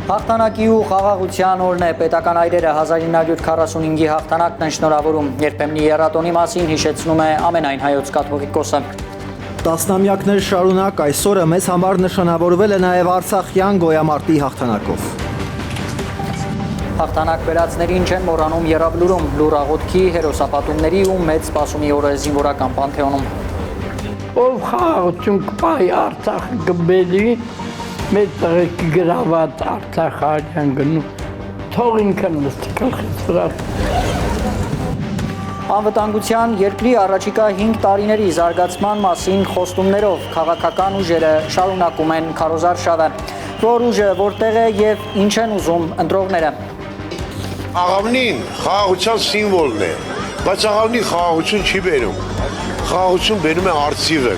Հաղթանակի ու խաղաղության օրն է, պետական այրերը 1945-ի հաղթանակն են շնորհավորում, երբեմնի եռատոնի մասին հիշեցնում է ամենայն հայոց կաթողիկոսը։ Տասնամյակներ շարունակ այսօրը մեզ համար նշանավորվել է նաև արցախյան գոյամարտի հաղթանակով։ Հաղթանակ վերածներին չեն մոռանում Եռաբլուրում, լուր աղոթքի, հերոսապատումների ու մեծ սպասումի օրը զինվորական պանթեոնում։ Ով խաղաղություն կպահի Արցախը կբերի, մեծ տղեկի գրաված Արցախը արյան գնում, թող ինքը նստի գլխից վրա։ Անվտանգության երկրի առաջիկա 5 տարիների զարգացման մասին խոստումներով քաղաքական ուժերը շարունակում են քարոզարշավը, որ ուժը որտեղ է եւ ինչ են ուզում ընտրողները։ Աղավնին խաղաղության սիմվոլն է, բայց աղավնին խաղաղություն չի բերում, խաղաղություն բերում է արծիվը։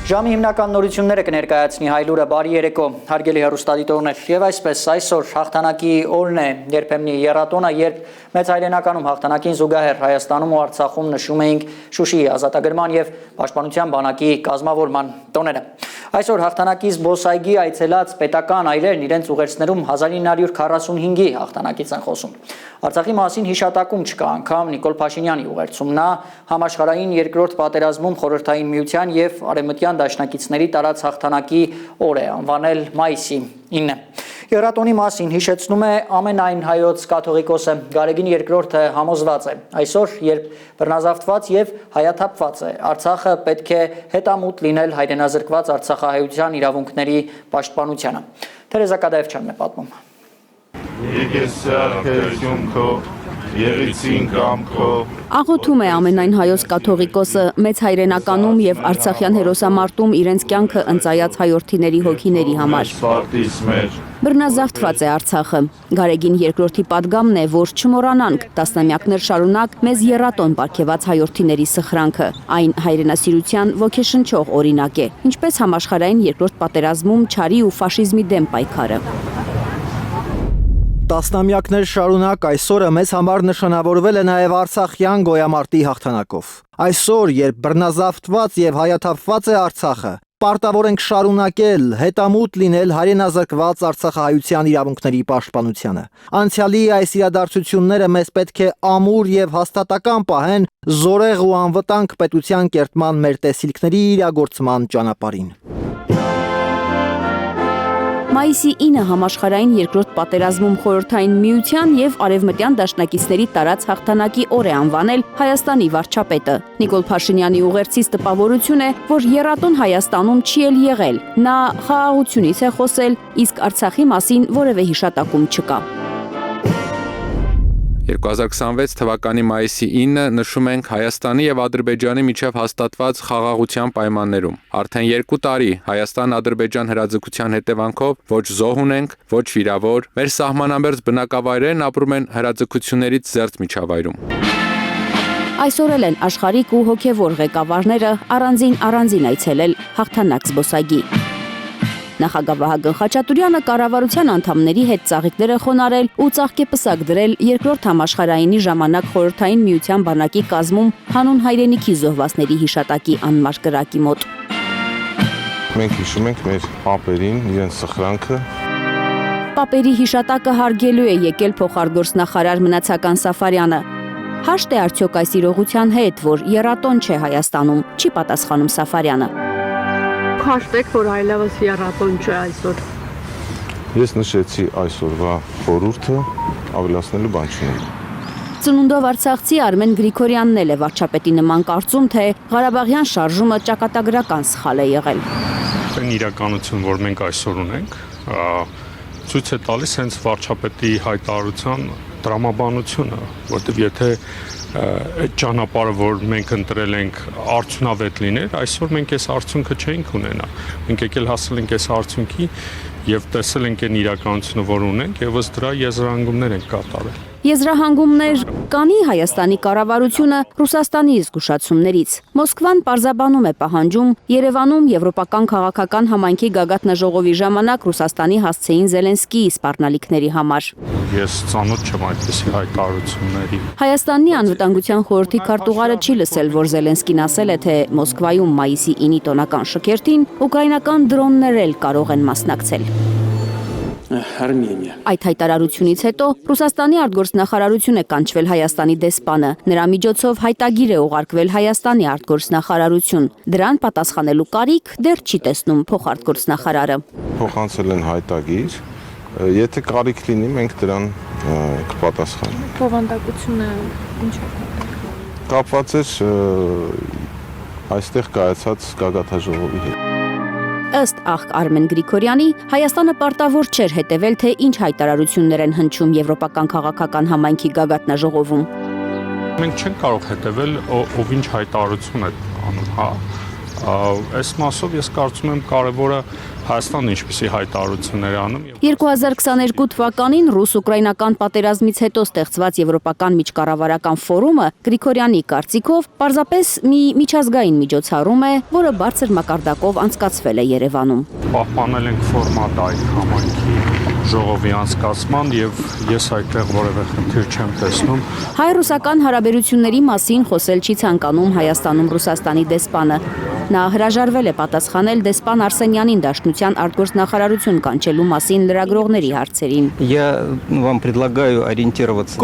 Ժամի հիմնական նորությունները կներկայացնի Հայլուրը, բարի երեկո, հարգելի հեռուստադիտողներ, եւ այսպես այսօր հաղթանակի օրն է, երբեմնի եռատոնը, երբ մեծ հայրենականում հաղթանակին զուգահեռ Հայաստանում ու Արցախում նշում էինք Շուշիի ազատագրման եւ պաշտպանության բանակի կազմավորման տոները։ Այսօր հաղթանակի զբոսայգի այցելած պետական այրերն իրենց ուղերձներում 1945-ի հաղթանակից են խոսում։ Արցախի մասին հիշատակում չկա անգամ Նիկոլ Փաշինյանի ուղերձում, նա համաշխարհային երկրորդ պատերազմում Խորհրդային Միության եւ Արևմտյան դաշնակիցների տարած հաղթանակի օր է անվանել մայիսի 9-ը։ Եռատոնի մասին հիշեցնում է ամենայն հայոց կաթողիկոսը Գարեգին II համոզված է։ Այսօր, երբ բռնազավթված եւ հայաթափված է, Արցախը պետք է հետամուտ լինել հայրենազրկված արցախահայության իրավունքների պաշտպանությանը։ Թերեզա Կադաևչյանն է պատմում։ Աղոթում է ամենայն հայոց կաթողիկոսը մեծ հայրենականում եւ Արցախյան հերոսամարտում իրենց կյանքը ընծայած հայրենիների հոգիների համար։ Բռնազավթված է Արցախը։ Գարեգին II պատգամն է, որ չմոռանանք տասնամյակներ շարունակ մեզ եռատոն պարգևած հայրենիների սխրանքը։ Այն հայրենասիրության ոգեշնչող օրինակ է, ինչպես համաշխարհային երկրորդ պատերազմում չարի ու ֆաշիզմի դեմ պայքարը։ Տասնամյակներ շարունակ այսօրը մեզ համար նշանավորվել է նաև արցախյան գոյամարտի հաղթանակով։ Այսօր, երբ բռնազավթված եւ հայաթափված է Արցախը, պարտավոր ենք շարունակել հետամուտ լինել հայրենազրկված արցախահայության իրավունքների պաշտպանությանը։ Անցյալի այս իրադարձությունները մեզ պետք է ամուր եւ հաստատական պահեն զորեղ ու անվտանգ պետության կերտման մեր տեսիլքների իրագործման ճանապարհին։ Մայիսի 9-ը համաշխարհային երկրորդ պատերազմում Խորհրդային Միության եւ Արևմտյան դաշնակիցների տարած հաղթանակի օր է անվանել Հայաստանի վարչապետը։ Նիկոլ Փաշինյանի ուղերձից տպավորություն է, որ եռատոն Հայաստանում չի էլ եղել։ Նա խաղաղությունից է խոսել, իսկ Արցախի մասին որևէ հիշատակում չկա։ 2026 թվականի մայիսի 9-ը նշում ենք Հայաստանի եւ Ադրբեջանի միջև հաստատված խաղաղության պայմաններում։ Արդեն 2 տարի Հայաստան-Ադրբեջան հրաձգության հետևանքով ոչ զոհ ունենք, ոչ վիրավոր, մեր սահմանամերձ բնակավայրերն ապրում են հրաձգություններից զերծ միջավայրում։ Այսօր էլ են աշխարհիկ ու հոգևոր ղեկավարները առանձին այցելել հաղթանակ զբոսայգի։ Նախագահ Վահագն Խաչատուրյանը կառավարության անդամների հետ ծաղիկները խոնարել ու ծաղկեպսակ դրել երկրորդ համաշխարհայինի ժամանակ Խորհրդային Միության բանակի կազմում հանուն հայրենիքի զոհվածների հիշատակի անմար կրակի մոտ։ Մենք հիշում ենք մեր պապերին, իրենց սխրանքը։ Պապերի հիշատակը հարգելու է եկել փոխարգործնախարար Մնացական Սաֆարյանը։ Հաշտ է արդյոք այս իրողության հետ, որ եռատոն չէ Հայաստանում, չի պատասխանում Սաֆարյանը։ Հաշտեք, որ այլևս եռատոն չէ այսօր։ Ես նշեցի այսօրվա խորհուրդը, ավելացնելու բան չունեմ։ Ծնունդով արցախցի Արմեն Գրիգորյանն էլ է վարչապետի նման կարծում, թե Ղարաբաղյան շարժումը ճակատագրական սխալ է եղել։ Այն իրականություն, որ մենք այսօր ունենք, ցույց է տալիս հենց վարչապետի հայտարարության տրամաբանությունը, որտեղ եթե այդ ճանապարհը, որ մենք ընտրել ենք, արդյունավետ լիներ, այսօր մենք այս արդյունքը չէինք ունենա։ Մենք եկել հասել ենք այս արդյունքի եւ տեսել ենք այն իրականությունը, որ ունենք, եւ ըստ դրա եզրահանգումներ ենք կատարել։ Եզրահանգումներ կանի Հայաստանի կառավարությունը Ռուսաստանի զգուշացումներից։ Մոսկվան պարզաբանում է պահանջում Երևանում եվրոպական քաղաքական համայնքի գագաթնաժողովի ժամանակ Ռուսաստանի հասցեին Զելենսկիի սպառնալիքների համար։ Ես ծանոթ չեմ այդպիսի հայտարարությունների։ Հայաստանի անվտանգության խորհրդի քարտուղարը չի լսել, որ Զելենսկին ասել է, թե Մոսկվայում մայիսի 9-ի տոնական շքերթին ուկրաինական դրոններ էլ կարող են մասնակցել։ Այդ հայտարարությունից հետո Ռուսաստանի արտգործնախարարություն է կանչվել Հայաստանի դեսպանը։ Նրա միջոցով հայտագիր է ուղարկվել Հայաստանի արտգործնախարարություն։ Դրան պատասխանելու կարիք դեռ չի տեսնում փոխարտգործնախարարը։ Փոխանցել են հայտագիր, եթե կարիք լինի, մենք դրան կպատասխանենք։ Բովանդակությունը ինչ է կապված էր այստեղ կայացած գագաթնաժողովի հետ։ Ըստ աղ Արմեն Գրիգորյանի, Հայաստանը պարտավոր չէր հետևել, թե ինչ հայտարարություններ են հնչում Եվրոպական քաղաքական համայնքի գագաթնաժողովում։ Մենք չենք կարող հետևել ով ինչ հայտարարություն է անում, հա։ Այս մասով ես կարծում եմ կարևորը Հայաստանը ինչպիսի հայտարարություններ է անում։ 2022 թվականին ռուս-ուկրաինական պատերազմից հետո ստեղծված Եվրոպական միջկառավարական ֆորումը Գրիգորյանի կարծիքով պարզապես մի միջազգային միջոցառում է, որը բարձր մակարդակով անցկացվել է Երևանում։ Պահպանել ենք ֆորմատ այդ համայնքի ժողովի անցկացման եւ ես այդտեղ որևէ խնդիր չեմ տեսնում։ Հայ-ռուսական հարաբերությունների մասին խոսել չի ցանկանում Հայաստանում Ռուսաստանի դեսպանը։ Նա հրաժարվել է պատասխանել դեսպան Արսենյանին Դաշնության արտգործնախարարություն կանչելու մասին լրագրողների հարցերին։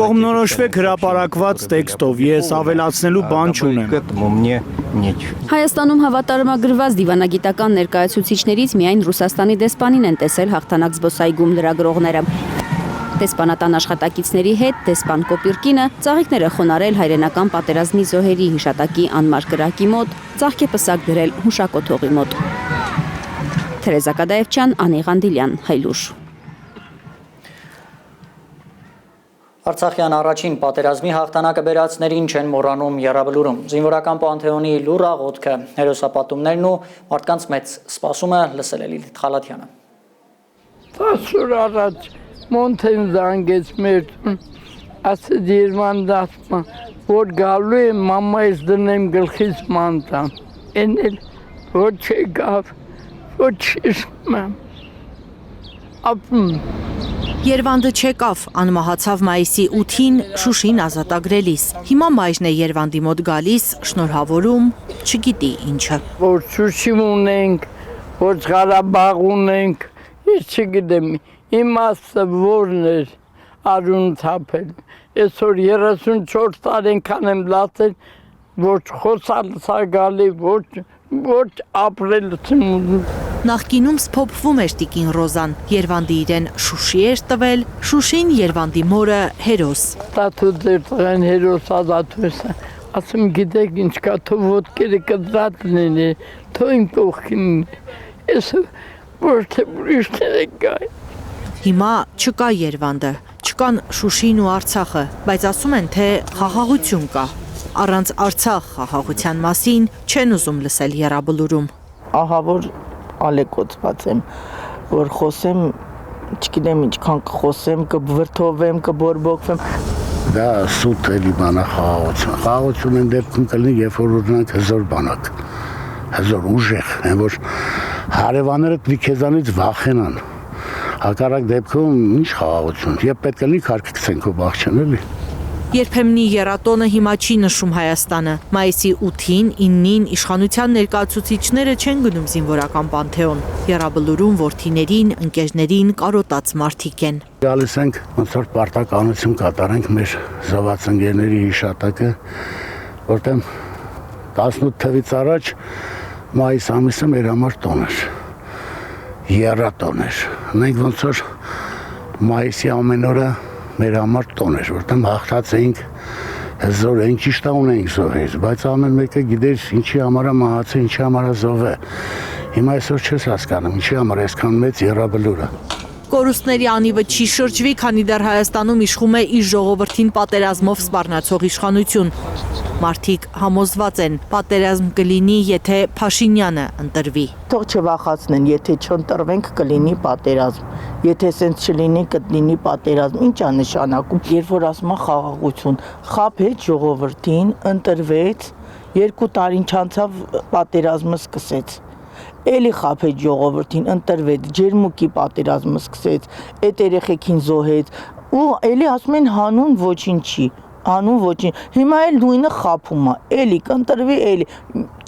Կողմնորոշվեք հրապարակված տեքստով, ես ավելացնելու բան չունեմ։ Հայաստանում հավատարմագրված դիվանագիտական ներկայացուցիչներից միայն Ռուսաստանի դեսպանին են տեսել հաղթանակ զբոսայգում լրագրողները։ Դեսպանատան աշխատակիցների հետ դեսպան Կոպիրկինը ծաղիկներ է խոնարել հայրենական պատերազմի զոհերի հիշատակի անմար կրակի մոտ, ծաղկ է պսակ դրել հուշակոթողի մոտ։ Թերեզա Կադաևչյան, Անի Ղանդիլյան, Հայլուր։ Արցախյան առաջին պատերազմի հաղթանակը բերածներին չեն մոռանում Եռաբլուրում։ Զինվորական Պանթեոնի լուր աղոթքը, հերոսապատումներն ու մարդկանց մեծ սպասումը լսել է Լիլիթ Խալաթյանը։ 10 օր առաջ Մոնթեն զանգեց մեր տուն, ասեց Երևանդասմա, որ գալու է մամայիս դնեմ գլխից մանտան, են էլ որ չեկավ, որ չիշմեմ, ապում։ Երևանդը չեկավ, անմահացավ մայիսի 8-ին Շուշին ազատագրելիս։ Հիմա մայրն է Երևանդի մոտ գալիս, շնորհավորում, չգիտի ինչը։ Որ Շուշի ունենք, որ Ղարաբաղ ունենք, ես չգիտեմ, իմ ասը որն էր արուն թափել, այսօր 34 տարեկան եմ լացել, ոչ խոսալ սա գալի, ոչ ապրել չմուզում։ Նախկինում սփոփվում էր տիկին Ռոզան, Երևանդի իրեն Շուշի էր տվել, Շուշին Երևանդի մորը հերոս։ Տատու ձեր տղեն հերոս ազատվեսը, ասում գիտեք ինչ կա, թո ոտքերը կտրատ լինի, թո իմ կողքին, ես ոչ թե բրիշները գայ։ Հիմա չկա Երևանդը, չկան Շուշին ու Արցախը, բայց ասում են, թե խաղաղություն կա։ Առանց Արցախ խաղաղության մասին չեն ուզում լսել Եռաբլուրում։ Ահա որ ալեկոծված եմ, որ խոսեմ, չգիտեմ ինչքան կխոսեմ, կվրդովեմ, կբորբոքվեմ։ Դա սուտ էլի բանա խաղաղություն։ Խաղաղություն են դեպքում կլինի, երբ որ ունենք հզոր բանակ, հզոր ուժեղ, են որ հարևանները պիտի քեզանից վախենան։ Հակառակ դեպքում ինչ խաղաղություն, երբ պետք է լինի քարքի գցենք ու բախչեն էլի։ Երբեմնի եռատոնը հիմա չի նշում Հայաստանը։ Մայիսի 8-ին, 9-ին իշխանության ներկայացուցիչները չեն գնում զինվորական Պանթեոն։ Եռաբլուրում որդիներին, ընկերներին կարոտած մարդիկ են։ Գալիս ենք ոնց որ պարտականություն կատարենք մեր զոհված ընկերների հիշատակը, որտեղ 18 թվականից առաջ մայիս ամիսը մեր համար տոն էր։ Եռատոն էր։ Մենք ոնց որ մայիսի ամեն օրը մեր համար տոն էր, որտեղ հաղթած էինք հզոր էինք, ճիշտ է ունեինք զոհեր, բայց ամեն մեկը գիտեր ինչի համար է մահացել, ինչի համար է զոհվել։ Հիմա այսօր չես հասկանում, ինչի համար այսքան մեծ Եռաբլուրը։ Կորուստների անիվը չի շրջվի, քանի դեռ Հայաստանում իշխում է իր ժողովրդին պատերազմով սպառնացող իշխանություն։ Մարդիկ համոզված են, պատերազմ կլինի, եթե Փաշինյանը ընտրվի։ Թող չվախացնեն, եթե չընտրվենք կլինի պատերազմ։ Եթե սենց չլինի, կլինի պատերազմ։ Ինչ է նշանակում, երբ որ ասում է խաղաղություն, խաբեց ժողովրդին, ընտրվեց, 2 տարին չանցավ պատերազմը սկսեց։ Էլի խաբեց ժողովրդին, ընտրվեց, ջերմուկի պատերազմը սկսեց, այդ երեխեքին զոհեց, ու էլի ասում են հանուն ոչինչի, հանուն ոչինչ։ Հիմա էլ նույնը խաբում է, էլի կընտրվի, էլի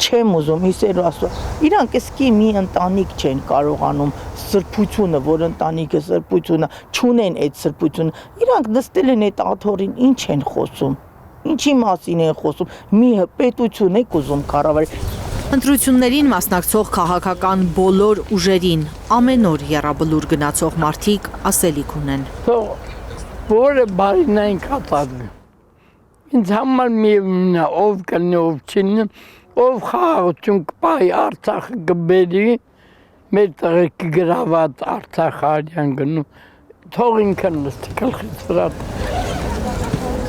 չեմ ուզում, իսեր ասում։ Իրանք էսկի մի ընտանիք չեն կարողանում սրբությունը, որ ընտանիքը սրբությունը, չունեն այդ սրբությունը։ Իրանք նստել են այդ աթոռին, ինչ են խոսում։ Ինչի մասին են խոսում։ Մի պետություն եք ուզում կառավարել։ Ընտրություններին մասնակցող քաղաքական բոլոր ուժերին ամեն օր եռաբլուր գնացող մարդիկ ասելիք ունեն։ Որը բարին այն կատարվի։ Ինձ համար միևնույն է, ով կլինի, ով չլինի, ով խաղաղություն կպահի, Արցախը կբերի, մեր տղեր կգրաված Արցախը արյան գնում, թող ինքն նստի գլխից վրա։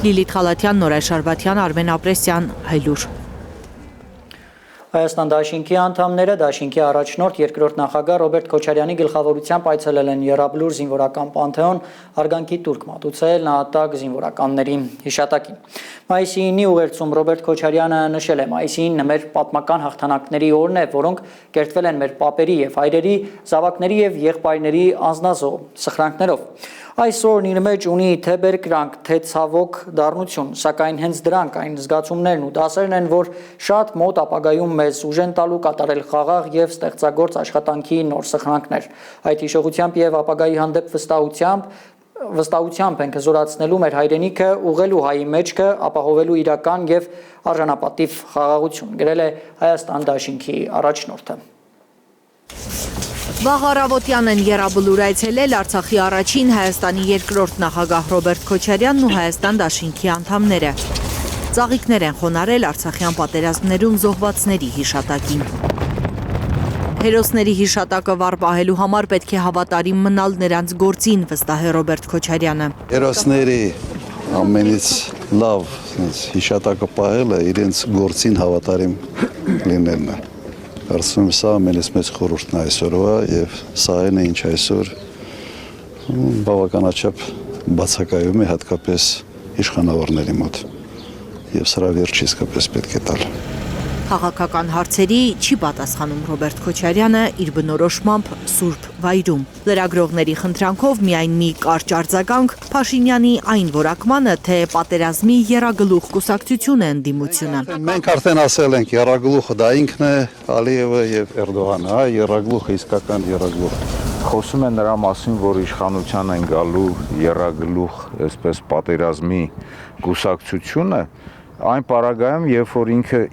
Լիլիթ Խալաթյան, Նորայր Շարբաթյան, Արմեն Ապրեսյան, Հայլուր։ Հայաստան դաշինքի անդամները դաշինքի առաջնորդ երկրորդ նախագահ Ռոբերտ Քոչարյանի գլխավորությամբ այցելել են Եռաբլուր զինվորական պանթեոն արգանքի տուրք մատուցել նահատակ զինվորականների հիշատակին։ Մայիսի 9-ի ուղերձում Ռոբերտ Քոչարյանը նշել է, մայիսի 9-ը մեր պատմական հաղթանակների օրն է, որոնք կերտվել են մեր պապերի եւ հայրերի, զավակների եւ եղբայրների անձնազոհ սխրանքներով։ Այսօրն իր մեջ ունի թե բերկրանք, թե ցավոք դառնություն, սակայն հենց դրանք այն զգացումներն ու դասերն են, որ շատ մոտ ապագայում մեզ ուժեն տալու կատարել խաղաղ եւ ստեղծագործ աշխատանքի նոր սխրանքներ։ Այդ հիշողությամբ եւ ապագայի հանդեպ վստահությամբ ենք զորացնելու մեր հայրենիքը, ուղղելու հայի մեջքը, ապահովելու իրական եւ արժանապատիվ խաղաղություն, գրել է Հայաստան դաշինքի առաջնորդը։ Վաղ առավոտյան են Եռաբլուր այցելել Արցախի առաջին, Հայաստանի երկրորդ նախագահ Ռոբերտ Քոչարյանն ու Հայաստան դաշինքի անդամները։ Ծաղիկներ են խոնարհել Արցախյան պատերազմներում զոհվածների հիշատակին։ Հերոսների հիշատակը վառ պահելու համար պետք է հավատարիմ մնալ նրանց գործին, վստահ է Ռոբերտ Քոչարյանը։ Հերոսների ամենից լավ հիշատակը պահելը իրենց գործին հավատարիմ լինելն է։ Կարծում եմ սա ամենից մեծ խորհուրդն է այսօրվա եւ սա այն է ինչ այսօր բավականաչափ բացակայում է հատկապես իշխանավորների մոտ եւ սրա վերջը իսկապես պետք է տալ։ Քաղաքական հարցերի չի պատասխանում Ռոբերտ Քոչարյանը իր բնորոշմամբ Սուրբ վայրում։ Լրագրողների խնդրանքով միայն մի կարճ արձագանք Փաշինյանի այն որակմանը, թե պատերազմի եռագլուխ կուսակցություն է ընդդիմությունը։ Մենք արդեն ասել ենք, եռագլուխը դա ինքն է, Ալիևը եւ Էրդողանը, եռագլուխը իսկական եռագլուխ։ Խոսում են նրա մասին, որ իշխանության են գալու եռագլուխ, այսպես պատերազմի կուսակցությունը, այն պարագայում, երբ որ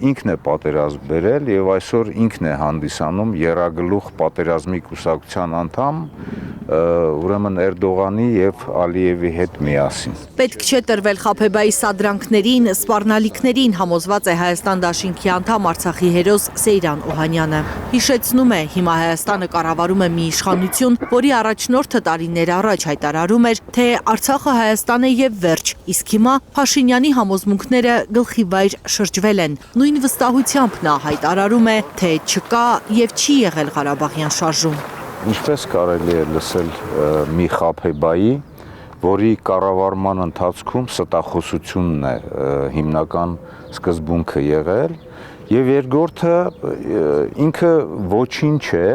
ինքն է պատերազմ բերել եւ այսօր ինքն է հանդիսանում եռագլուխ պատերազմի կուսակցության անդամ, ուրեմն Էրդողանի եւ Ալիևի հետ միասին։ Պետք չէ տրվել Խաբեբայի սադրանքներին, սպառնալիքներին, համոզված է Հայաստան դաշինքի անդամ Արցախի հերոս Սեյրան Օհանյանը։ Հիշեցնում է, հիմա Հայաստանը կառավարում է մի իշխանություն, որի առաջնորդը տարիներ առաջ հայտարարում էր, թե Արցախը Հայաստան է եւ վերջ, իսկ հիմա Փաշինյանի համոզմունքները գլխի վայր շրջվել են։ Նույն վստահությամբ նա հայտարարում է, թե չկա եւ չի եղել Ղարաբաղյան շարժում։ Ինչպես կարելի է լսել մի Խաբեբայի, որի կառավարման ընթացքում ստախոսությունն է հիմնական սկզբունքը եղել, եւ երկրորդը ինքը ոչինչ է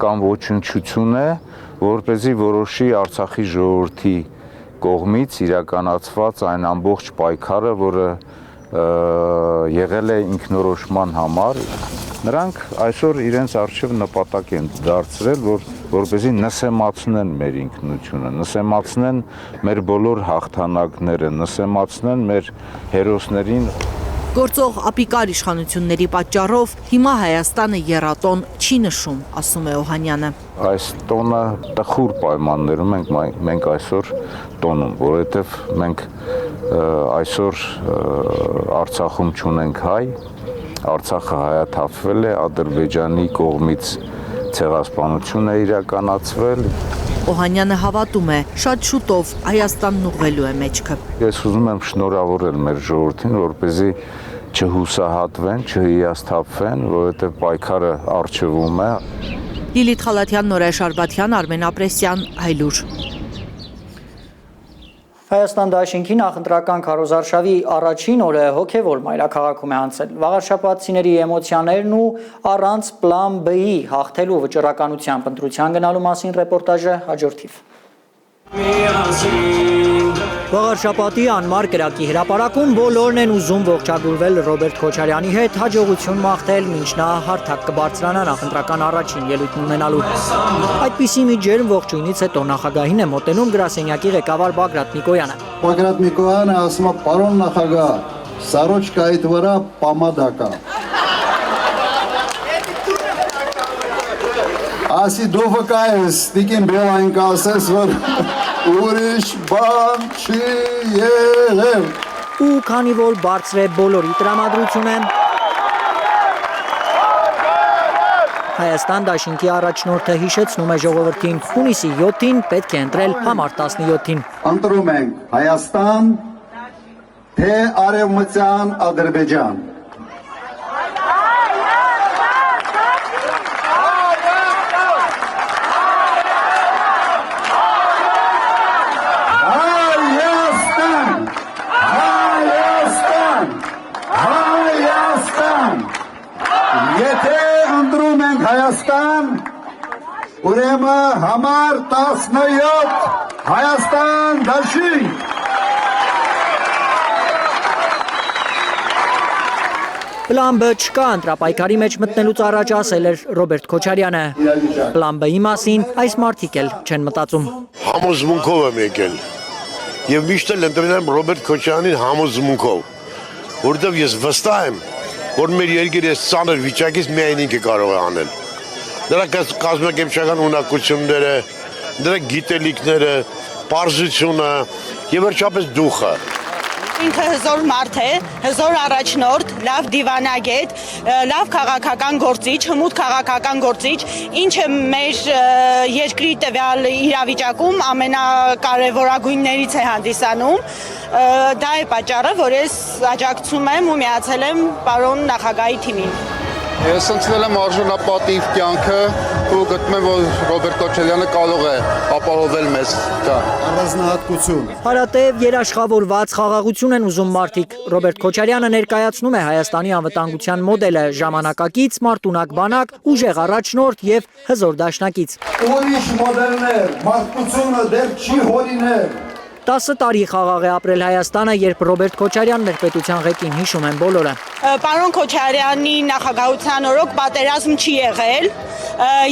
կամ ոչնչություն է, որպեսզի որոշի Արցախի ժողովրդի կողմից իրականացված այն ամբողջ պայքարը, որը եղել է ինքնորոշման համար, նրանք այսօր իրենց արժև նպատակ են դարձրել, որպեսզի նսեմացնեն մեր ինքնությունը, նսեմացնեն մեր բոլոր հաղթանակները, նսեմացնեն մեր հերոսներին։ Գործող ապիկար իշխանությունների պատճառով հիմա Հայաստանը եռատոն չի նշում, ասում է Օհանյանը։ Այս տոնը տխուր պայմաններում մենք այսօր տոնում, որովհետև մենք այսօր Արցախում չունենք հայ, Արցախը հայաթափվել է, Ադրբեջանի կողմից ցեղասպանություն է իրականացվել Օհանյանը հավատում է, շատ շուտով Հայաստանն ուղղելու է մեջքը։ Ես ուզում եմ շնորհավորել մեր ժողովրդին, որպեսզի չհուսահատվեն, չհիասթափվեն, որովհետև պայքարը առջևում է։ Լիլիթ Խալաթյան, Նորայր Շարբաթյան, Արմեն Ապրեսյան, Հայլուր։ Հայաստան դաշինքի նախընտրական քարոզարշավի առաջին օրը հոգևոր մայրաքաղաքում է անցել։ Վաղարշապատցիների էմոցիաներն ու առանց պլան B-ի հաղթելու վճռականությամբ ընտրության գնալու մասին ռեպորտաժը հաջորդիվ։ Վաղարշապատի անմար կրակի հրապարակում բոլորն են ուզում ողջագուրվել Ռոբերտ Քոչարյանի հետ, հաջողություն մաղթել, մինչ նա հարթակ կբարձրանա նախընտրական առաջին ելույթն ունենալու։ Այդպիսի մի ջերմ ողջույնից հետո նախագահին է մոտենում գրասենյակի ղեկավար Բագրատ Նիկոյանը։ Բագրատ Նիկոյանը ասում է, պարոն նախագահ, սարոջկայիդ վրա պամադա կա։ Ասի դու վկայես, տիկին Բելային կասես, որ ուրիշ բան չի եղել։ Ու քանի որ բարձր է բոլորի տրամադրությունը, Հայաստան դաշինքի առաջնորդը հիշեցնում է ժողովրդին, հունիսի 7-ին պետք է ընտրել համար 17-ին։ Ընտրում ենք Հայաստան, թե Արևմտյան Ադրբեջան։ Եթե ընտրում ենք Հայաստան, ուրեմն համար 17 Հայաստան դաշինք։ Պլան B չկա, ընտրապայքարի մեջ մտնելուց առաջ ասել էր Ռոբերտ Քոչարյանը։ Պլան B-ի մասին այս մարդիկ էլ չեն մտածում։ Համոզմունքով եմ եկել եւ միշտ էլ ընտրել եմ Ռոբերտ Քոչարյանին համոզմունքով, որովհետեւ ես վստահ եմ, որ մեր երկիրը ծանր վիճակից միայն ինքը կարող է անել։ Նրա կազմակերպչական ունակությունները, նրա գիտելիքները, պարզությունը եւ վերջապես դուխը։ Ինքը հզոր մարդ է, հզոր առաջնորդ, լավ դիվանագետ, լավ քաղաքական գործիչ, հմուտ քաղաքական գործիչ, ինչը մեր երկրի տվյալ իրավիճակում ամենակարևորագույններից է հանդիսանում։ Դա է պատճառը, որ ես աջակցում եմ ու միացել եմ պարոն նախագահի թիմին։ Ես ընտրել եմ արժանապատիվ կյանքը ու գտնում եմ, որ Ռոբերտ Քոչարյանը կարող է ապահովել մեզ դա։ Առանձնահատկություն։ Հարատև երաշխավորված խաղաղություն են ուզում մարդիկ։ Ռոբերտ Քոչարյանը ներկայացնում է Հայաստանի անվտանգության մոդելը՝ ժամանակակից, մարտունակ բանակ, ուժեղ առաջնորդ եւ հզոր դաշնակից։ Ուրիշ մոդելներ, մարդկությունը դեռ չի հորինել։ 10 տարի խաղաղ է ապրել Հայաստանը, երբ Ռոբերտ Քոչարյանն էր պետության ղեկին, հիշում են բոլորը։ Պարոն Քոչարյանի նախագահության օրոք պատերազմ չի եղել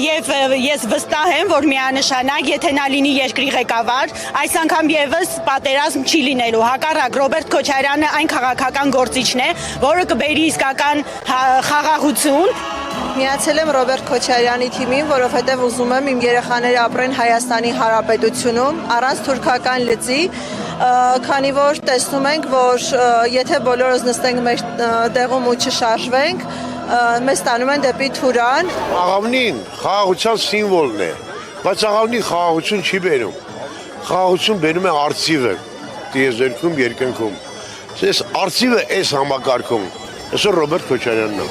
եւ ես վստահ եմ, որ միանշանակ, եթե նա լինի երկրի ղեկավար, այս անգամ եւս պատերազմ չի լինելու։ Հակառակ Ռոբերտ Քոչարյանը այն քաղաքական գործիչն է, որը կբերի իսկական խաղաղություն։ Միացել եմ Ռոբերտ Քոչարյանի թիմին, որովհետև ուզում եմ իմ երեխաները ապրեն Հայաստանի Հանրապետությունում առանց թուրքական լծի, քանի որ տեսնում ենք, որ եթե բոլորս նստենք մեր տեղում ու չշարժվենք, մեզ տանում են դեպի Թուրան։ Աղավնին խաղաղության սիմվոլն է, բայց աղավնին խաղաղություն չի բերում։ Խաղաղություն բերում է արծիվը, տիեզերքում, երկնքում։ Այս արծիվը այս համակարգում այսօր Ռոբերտ Քոչարյանն է։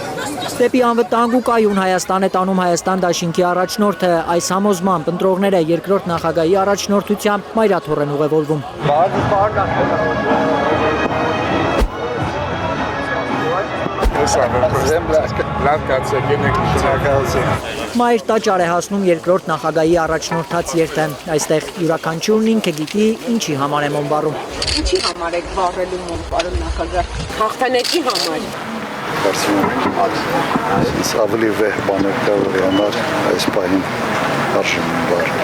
Դեպի անվտանգ ու կայուն Հայաստան է տանում Հայաստան դաշինքի առաջնորդը, այս համոզմամբ ընտրողները երկրորդ նախագահի առաջնորդությամբ մայրաթոռ են ուղևորվում։ Մայր տաճար է հասնում երկրորդ նախագահի առաջնորդած երթը։ Այստեղ յուրաքանչյուրն ինքը գիտի ինչի համար է մոմբարում։ Ինչի համար եք վառելու մոմ, պարոն նախագահ։ Հաղթանակի համար։ Այս ավելի վեհ բաներ կա, որի համար այս պահին արժում են վառել։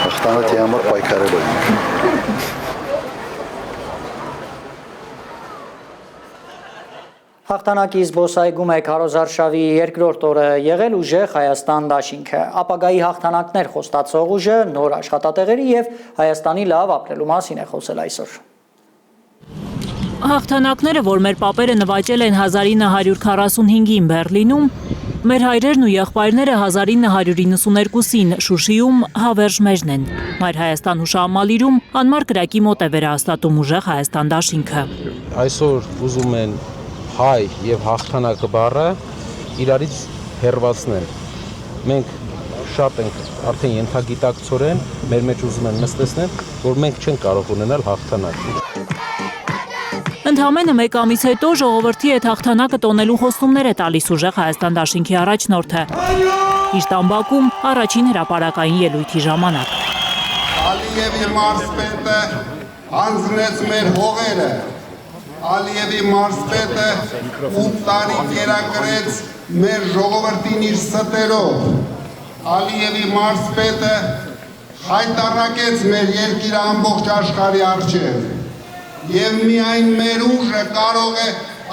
Հաղթանակի համար պայքարելու ենք։ Հաղթանակի զբոսայգում է քարոզարշավի երկրորդ օրը եղել ուժեղ Հայաստան դաշինքը։ Ապագայի հաղթանակներ խոստացող ուժը նոր աշխատատեղերի եւ Հայաստանի լավ ապրելու մասին է խոսել այսօր։ Հաղթանակները, որ մեր պապերը նվաճել են 1945-ին Բեռլինում, Մեր հայրերն ու եղբայրները 1992-ին Շուշիում հավերժ մեժն են։ Մայր Հայաստան հուշահամալիրում անմար կրակի մոտ է վերահաստատում ուժեղ Հայաստան դաշինքը։ Այսօր ուզում են հայ եւ հաղթանակը բառը իրարից հեռացնել։ Մենք շատ ենք արդեն ենթագիտակցորեն մեր մեջ ուզում են նստեցնել, որ մենք չենք կարող ունենալ հաղթանակ։ Ընդամենը մեկ ամիս հետո ժողովրդի այդ հաղթանակը տոնելու խոստումներ է տալիս ուժեղ Հայաստան դաշինքի առաջնորդը։ Իր Տամբակում առաջին հրապարակային ելույթի ժամանակ։ Ալիևի մարզպետը հանձնեց մեր հողերը։ Ալիևի մարզպետը 8 տարի կերակրեց մեր ժողովրդին իր ստերով։ Ալիևի մարզպետը հայտարարեց մեր երկիրը ամբողջ աշխարհի առջև։ Եվ միայն մեր ուժը կարող է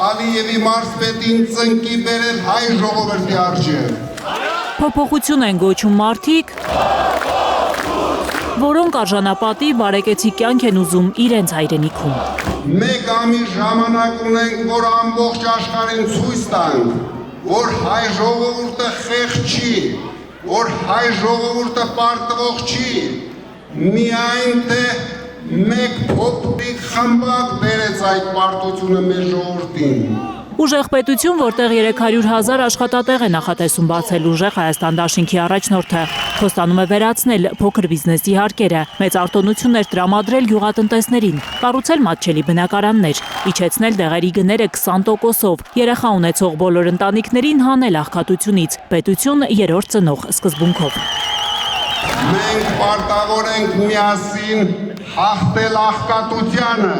Ալիևի մարզպետին ծնկի բերել հայ ժողովրդի առջև։ Փոփոխություն են գոչում մարդիկ, որոնք արժանապատի բարեկեցիկ կյանք են ուզում իրենց հայրենիքում։ Մեկ ամիս ժամանակ ունենք, որ ամբողջ աշխարհին ցույց տանք, որ հայ ժողովուրդը խեղճ չի, որ հայ ժողովուրդը պարտվող չի, միայն թե մեկ փոքրիկ խմբակ բերեց այդ պարտությունը մեր ժողովրդին։ Ուժեղ պետություն, որտեղ 300,000 աշխատատեղ է նախատեսում բացել ուժեղ Հայաստան դաշինքի առաջնորդը, խոստանում է վերացնել փոքր բիզնեսի հարկերը, մեծ արտոնություններ տրամադրել գյուղատնտեսներին, կառուցել մատչելի բնակարաններ, իջեցնել դեղերի գները 20%-ով, երեխա ունեցող բոլոր ընտանիքներին հանել աղքատությունից, պետություն երրորդ ծնող սկզբունքով։ Մենք պարտավոր ենք միասին հաղթել աղքատությանը։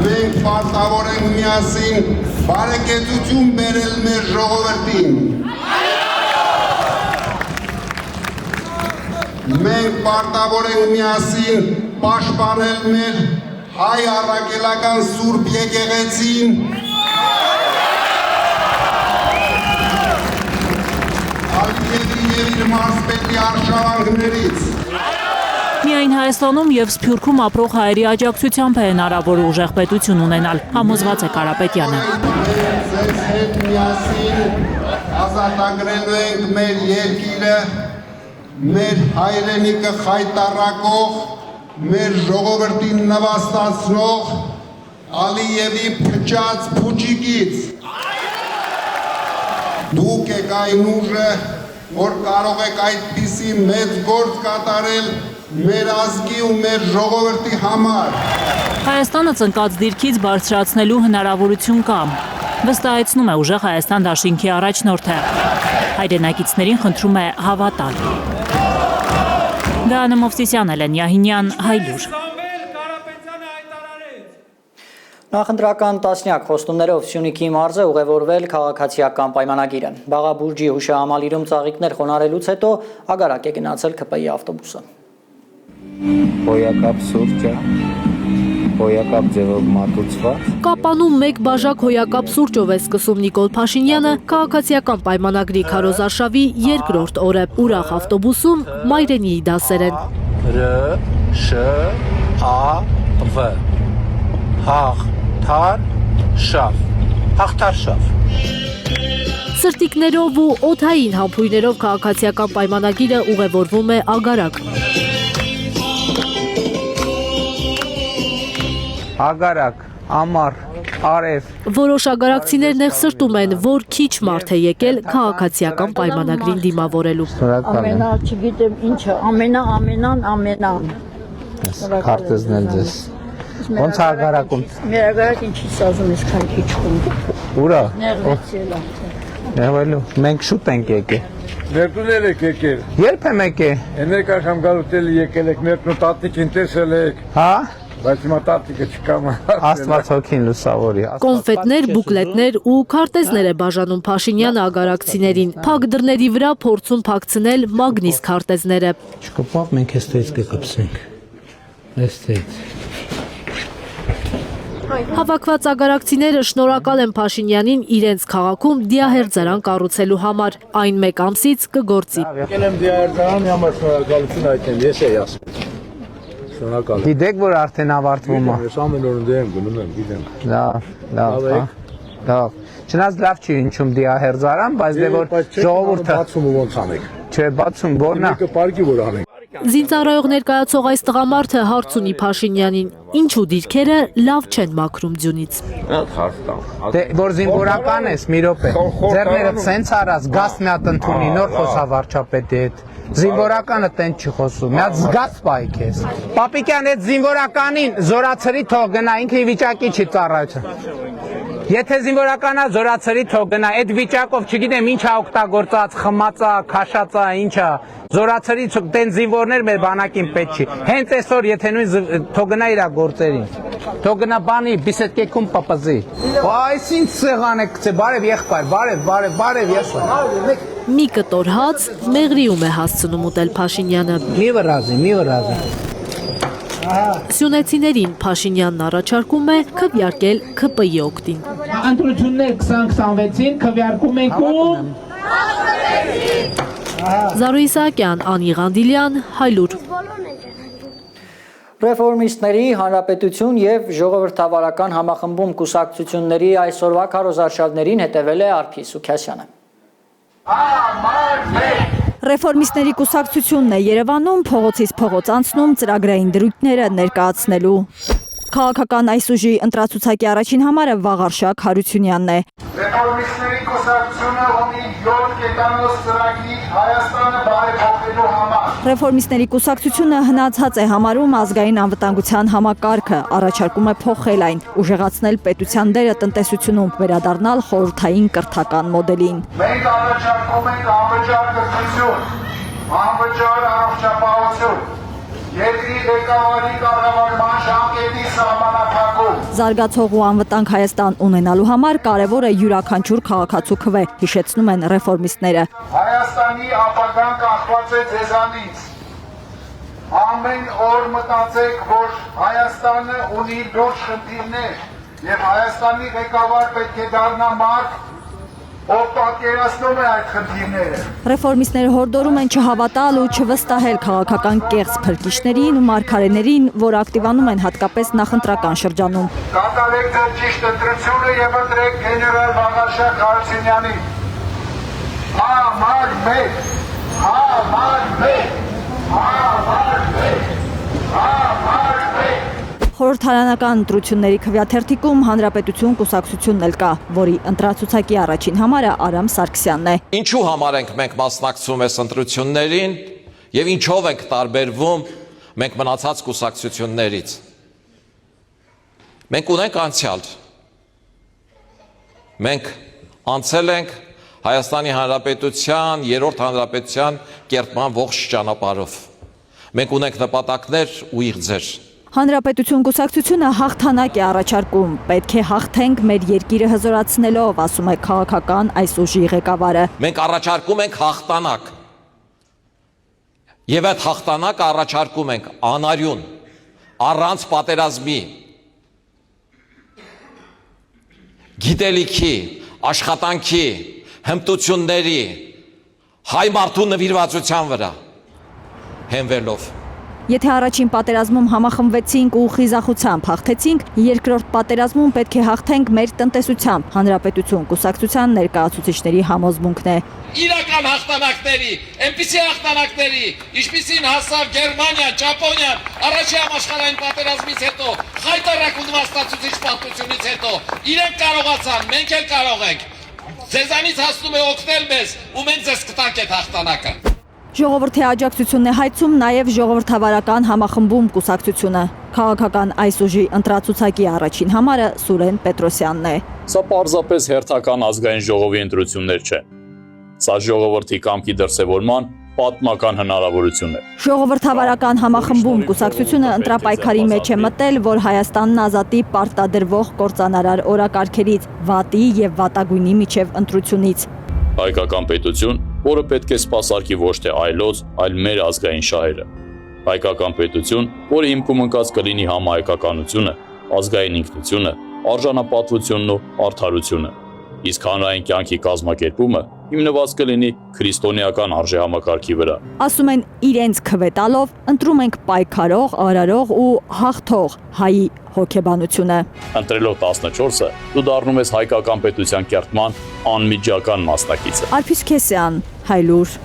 Մենք պարտավոր ենք միասին բարեկեցություն բերել մեր ժողովրդին։ Մենք պարտավոր ենք միասին պաշտպանել մեր հայ առաքելական Սուրբ եկեղեցին։ Ալիևի եւ իր մարզպետի արշավանքներից։ Միայն Հայաստանում եւ Սփյուռքում ապրող հայերի աջակցությամբ է հնարավոր ուժեղ պետություն ունենալ, համոզված է Կարապետյանը։ Ձեզ հետ միասին ազատագրելու ենք մեր երկիրը, մեր հայրենիքը խայտառակող, մեր ժողովրդին նվաստացնող Ալիևի փչած փուչիկից։ Դուք եք այն ուժը, որ կարող եք այդպիսի մեծ գործ կատարել մեր ազգի ու մեր ժողովրդի համար։ Հայաստանը ծնկած դիրքից բարձրացնելու հնարավորություն կա, վստահեցնում է ուժեղ Հայաստան դաշինքի առաջնորդը։ Հայրենակիցներին խնդրում է հավատալ։ Գայանե Մովսիսյան, Էլեն Յահինյան, Հայլուր։ Նախընտրական տասնյակ խոստումներով Սյունիքի մարզը ուղևորվել քաղաքացիական պայմանագիրը։ Բաղաբուրջի հուշահամալիրում ծաղիկներ խոնարհելուց հետո ագարակ է գնացել ՔՊ-ի ավտոբուսը։ Հոյակապ սուրճը, հոյակապ ձևով մատուցված։ Կապանում մեկ բաժակ հոյակապ սուրճով է սկսում Նիկոլ Փաշինյանը քաղաքացիական պայմանագրի քարոզարշավի երկրորդ օրը։ Ուրախ ավտոբուսում մայրենիի դասեր են։ Հաղթարշավ։ Սրտիկներով ու օդային համբույրներով քաղաքացիական պայմանագիրը ուղևորվում է ագարակ։ Ագարակ, ամառ, արև։ Որոշ ագարակցիներ նեղսրտում են, որ քիչ մարդ է եկել քաղաքացիական պայմանագրին դիմավորելու։ Ամենա, չգիտեմ ինչը, ամենա։ Քարտեզն էլ ձեզ։ Ոնց է ագարակում։ Մեր ագարակ ինչի սազում ես քան քիչ խումբ։ Ուրա։ Նեղեցել է։ Նեղվելու, մենք շուտ ենք եկել։ Ներդունել եք եկել։ Երբ եմ եկել։ Էներկ անգամ գալուտել եկել եք, ներդու տատիկին տեսել եք։ Հա։ Բայց հիմա տատիկը չկա։ Աստված հոգին լուսավորի։ Կոնֆետներ, բուկլետներ ու քարտեզներ է բաժանում Փաշինյանը ագարակցիներին։ Փակ դռների վրա փորձում փակցնել մագնիս քարտեզները։ Չկպավ, մենք էստեից կկպսենք։ Էստեից։ Հավաքված ագարակցիները շնորհակալ են Փաշինյանին իրենց քաղաքում դիահերձարան կառուցելու համար։ Այն մեկ ամսից կգործի։ Եկել եմ դիահերձարանի համար շնորհակալություն այդտեղ, ես էի ասում։ Շնորհակալ։ Գիտեք, որ արդեն ավարտվում է։ Ես ամեն օր ընդ եմ գնում եմ, գիտեմ։ Լավ։ Չնայած լավ չի ինչում դիահերձարան, բայց դե որ ժողովուրդը բացում ու ոնց անեք։ Չէ, բացում որնա։ Մեկը պարկի որ անենք։ Զինծառայող ներկայացող այս տղամարդը հարց ունի Փաշինյանին, ինչու դիրքերը լավ չեն մաքրում ձյունից։ Դե որ զինվորական ես, մի րոպե։ Ձեռներդ սենց արած, գաս մի հատ ընդունի, նոր խոսա վարչապետի հետ։ Զինվորականը տենց չի խոսում, մի հատ զգաս պայք ես։ Պապիկյան այդ զինվորականին զորացրի թող գնա, ինքը ի վիճակի չի ծառայություն։ Եթե զինվորականա զորացրի թող գնա, այդ վիճակով չգիտեմ ինչա օգտագործած, խմածա, քաշածա, ինչա, զորացրի տեն զինվորներ մեր բանակին պետք չի։ Հենց այսօր եթե նույն թող գնա իր գործերին։ Թող գնա բանի բիսեդկեքում պապազի։ Այս ինչ սեղան է գցե, բարև եղբայր, բարև ես։ Մի կտոր հաց մեղրիում է հասցնում ուտել Փաշինյանը։ Մի վրազի։ Սյունեցիներին Փաշինյանն առաջարկում է քվեարկել ՔՊ-ի օգտին։ Ընտրություններ 2026-ին քվեարկում ենք ում։ Զարու Իսահակյան, Անի Ղանդիլյան, Հայլուր։ Ռեֆորմիստների հանրապետություն եւ ժողովրդավարական համախմբում կուսակցությունների այսօրվա քարոզարշավներին հետևել է Արփի Սուքասյանը։ Ռեֆորմիստների կուսակցությունն է Երևանում փողոցից փողոց անցնում ծրագրային դրույթները ներկայացնելու։ Քաղաքական այս ուժի ընտրացուցակի առաջին համարը Վաղարշակ Հարությունյանն է։ Ռեֆորմիստների կուսակցությունը ունի 7 կետանոց ծրագիր Հայաստանը բարեփոխելու համար։ Ռեֆորմիստների կուսակցությունը հնացած է համարում ազգային անվտանգության համակարգը, առաջարկում է փոխել այն, ուժեղացնել պետության դերը տնտեսությունում, վերադառնալ խորհրդային կրթական մոդելին։ Մենք առաջարկում ենք անվճար կրթություն, անվճար առողջապահություն, երկրի ղեկավարի կառավարման ժամկետի սահմանափակում։ Զարգացող ու անվտանգ Հայաստան ունենալու համար կարևոր է յուրաքանչյուր քաղաքացու քվե, հիշեցնում են ռեֆորմիստները։ Հայաստանի ապագան կախված է ձեզանից։ Ամեն օր մտածեք, որ Հայաստանը ունի լուրջ խնդիրներ եւ Հայաստանի ղեկավար պետք է դառնա մարդ, ով պատկերացնում է այդ խնդիրները։ Ռեֆորմիստները հորդորում են չհավատալ ու չվստահել քաղաքական կեղծ փրկիչներին ու մարգարեներին, որ ակտիվանում են հատկապես նախընտրական շրջանում։ Կատարեք ձեր ճիշտ ընտրությունը եւ ընտրեք գեներալ Վաղարշակ Հարությունյանին։ Համար 1, համար 1, համար 1, համար 1։ Խորհրդարանական ընտրությունների քվեաթերթիկում Հանրապետություն կուսակցությունն էլ կա, որի ընտրացուցակի առաջին համարը Արամ Սարգսյանն է։ Ինչու համար ենք մենք մասնակցում այս ընտրություններին եւ ինչով ենք տարբերվում մենք մնացած կուսակցություններից։ Մենք ունենք անցյալ։ Մենք անցել ենք Հայաստանի Հանրապետության, երրորդ հանրապետության կերտման ողջ ճանապարհով։ Մենք ունենք նպատակներ ու իղձեր։ Հանրապետություն կուսակցությունը հաղթանակ է առաջարկում, պետք է հաղթենք մեր երկիրը հզորացնելով, ասում է քաղաքական այս ուժի ղեկավարը։ Մենք առաջարկում ենք հաղթանակ։ Եվ այդ հաղթանակը առաջարկում ենք անարյուն, առանց պատերազմի, գիտելիքի, աշխատանքի, հմտությունների, հայ մարդու նվիրվածության վրա հենվելով։ Եթե առաջին պատերազմում համախմբվեցինք ու խիզախությամբ հաղթեցինք, երկրորդ պատերազմում պետք է հաղթենք մեր տնտեսությամբ, Հանրապետություն կուսակցության ներկայացուցիչների համոզմունքն է։ Իրական հաղթանակների, այնպիսի հաղթանակների, ինչպիսին հասավ Գերմանիան, Ճապոնիան, առաջին համաշխարհային պատերազմից հետո, խայտարակ ուրվաստացուցիչ պարտությունից հետո, իրենք կարողացան, մենք էլ կարող ենք։ Ձեզանից հասնում է օգնել մեզ, ու մենք ձեզ կտանք այդ հաղթանակը։ Ժողովրդի աջակցությունն է հայցում նաև ժողովրդավարական համախմբում կուսակցությունը։ Քաղաքական այս ուժի ընտրացուցակի առաջին համարը Սուրեն Պետրոսյանն է։ Սա պարզապես հերթական ազգային ժողովի ընտրություններ չեն։ Սա ժողովրդի կամքի դրսևորման պատմական հնարավորություն է։ Ժողովրդավարական համախմբում կուսակցությունը ընտրապայքարի մեջ է մտել, որ Հայաստանն ազատի պարտադրվող կործանարար օրակարգերից, վատի եւ վատագույնի միջև ընտրությունից։ Հայկական պետություն, որը պետք է սպասարկի ոչ թե այլոց, այլ մեր ազգային շահերը։ Հայկական պետություն, որը հիմքում ընկած կլինի համահայկականությունը, ազգային ինքնությունը, արժանապատվությունն ու արդարությունը։ Իսկ հանրային կյանքի կազմակերպումը հիմնված կլինի քրիստոնեական արժեհամակարգի վրա։ Ասում են իրենց քվետալով ընտրում ենք պայքարող, արարող ու հաղթող հայի հոգեբանությունը։ Ընտրելով 14-ը դու դառնում ես հայկական պետության կերտման անմիջական մասնակիցը։ Արփիս Քեսյան, Հայլուր։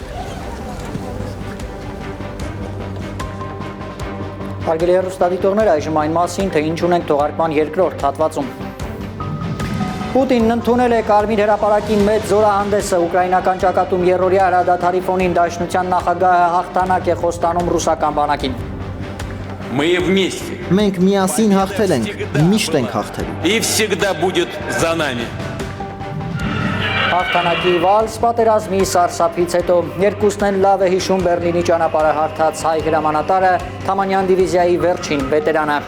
Հարգելի հեռուստադիտողներ, այժմ այն մասին, թե ինչ ունենք թողարկման երկրորդ հատվածում։ Պուտինն ընդունել է Կարմիր հրապարակի մեծ զորահանդեսը ուկրաինական ճակատում երրորդյա հրադադարի ֆոնին Դաշնության նախագահը հաղթանակ է խոստանում ռուսական բանակին։ Մենք միասին հաղթել ենք, միշտ ենք հաղթելու։ Հաղթանակի վալս պատերազմի սարսափից հետո երկուսն են լավ է հիշում Բեռլինի ճանապարհը հարթած հայ հրամանատարը Թամանյան դիվիզիայի վերջին վետերանը։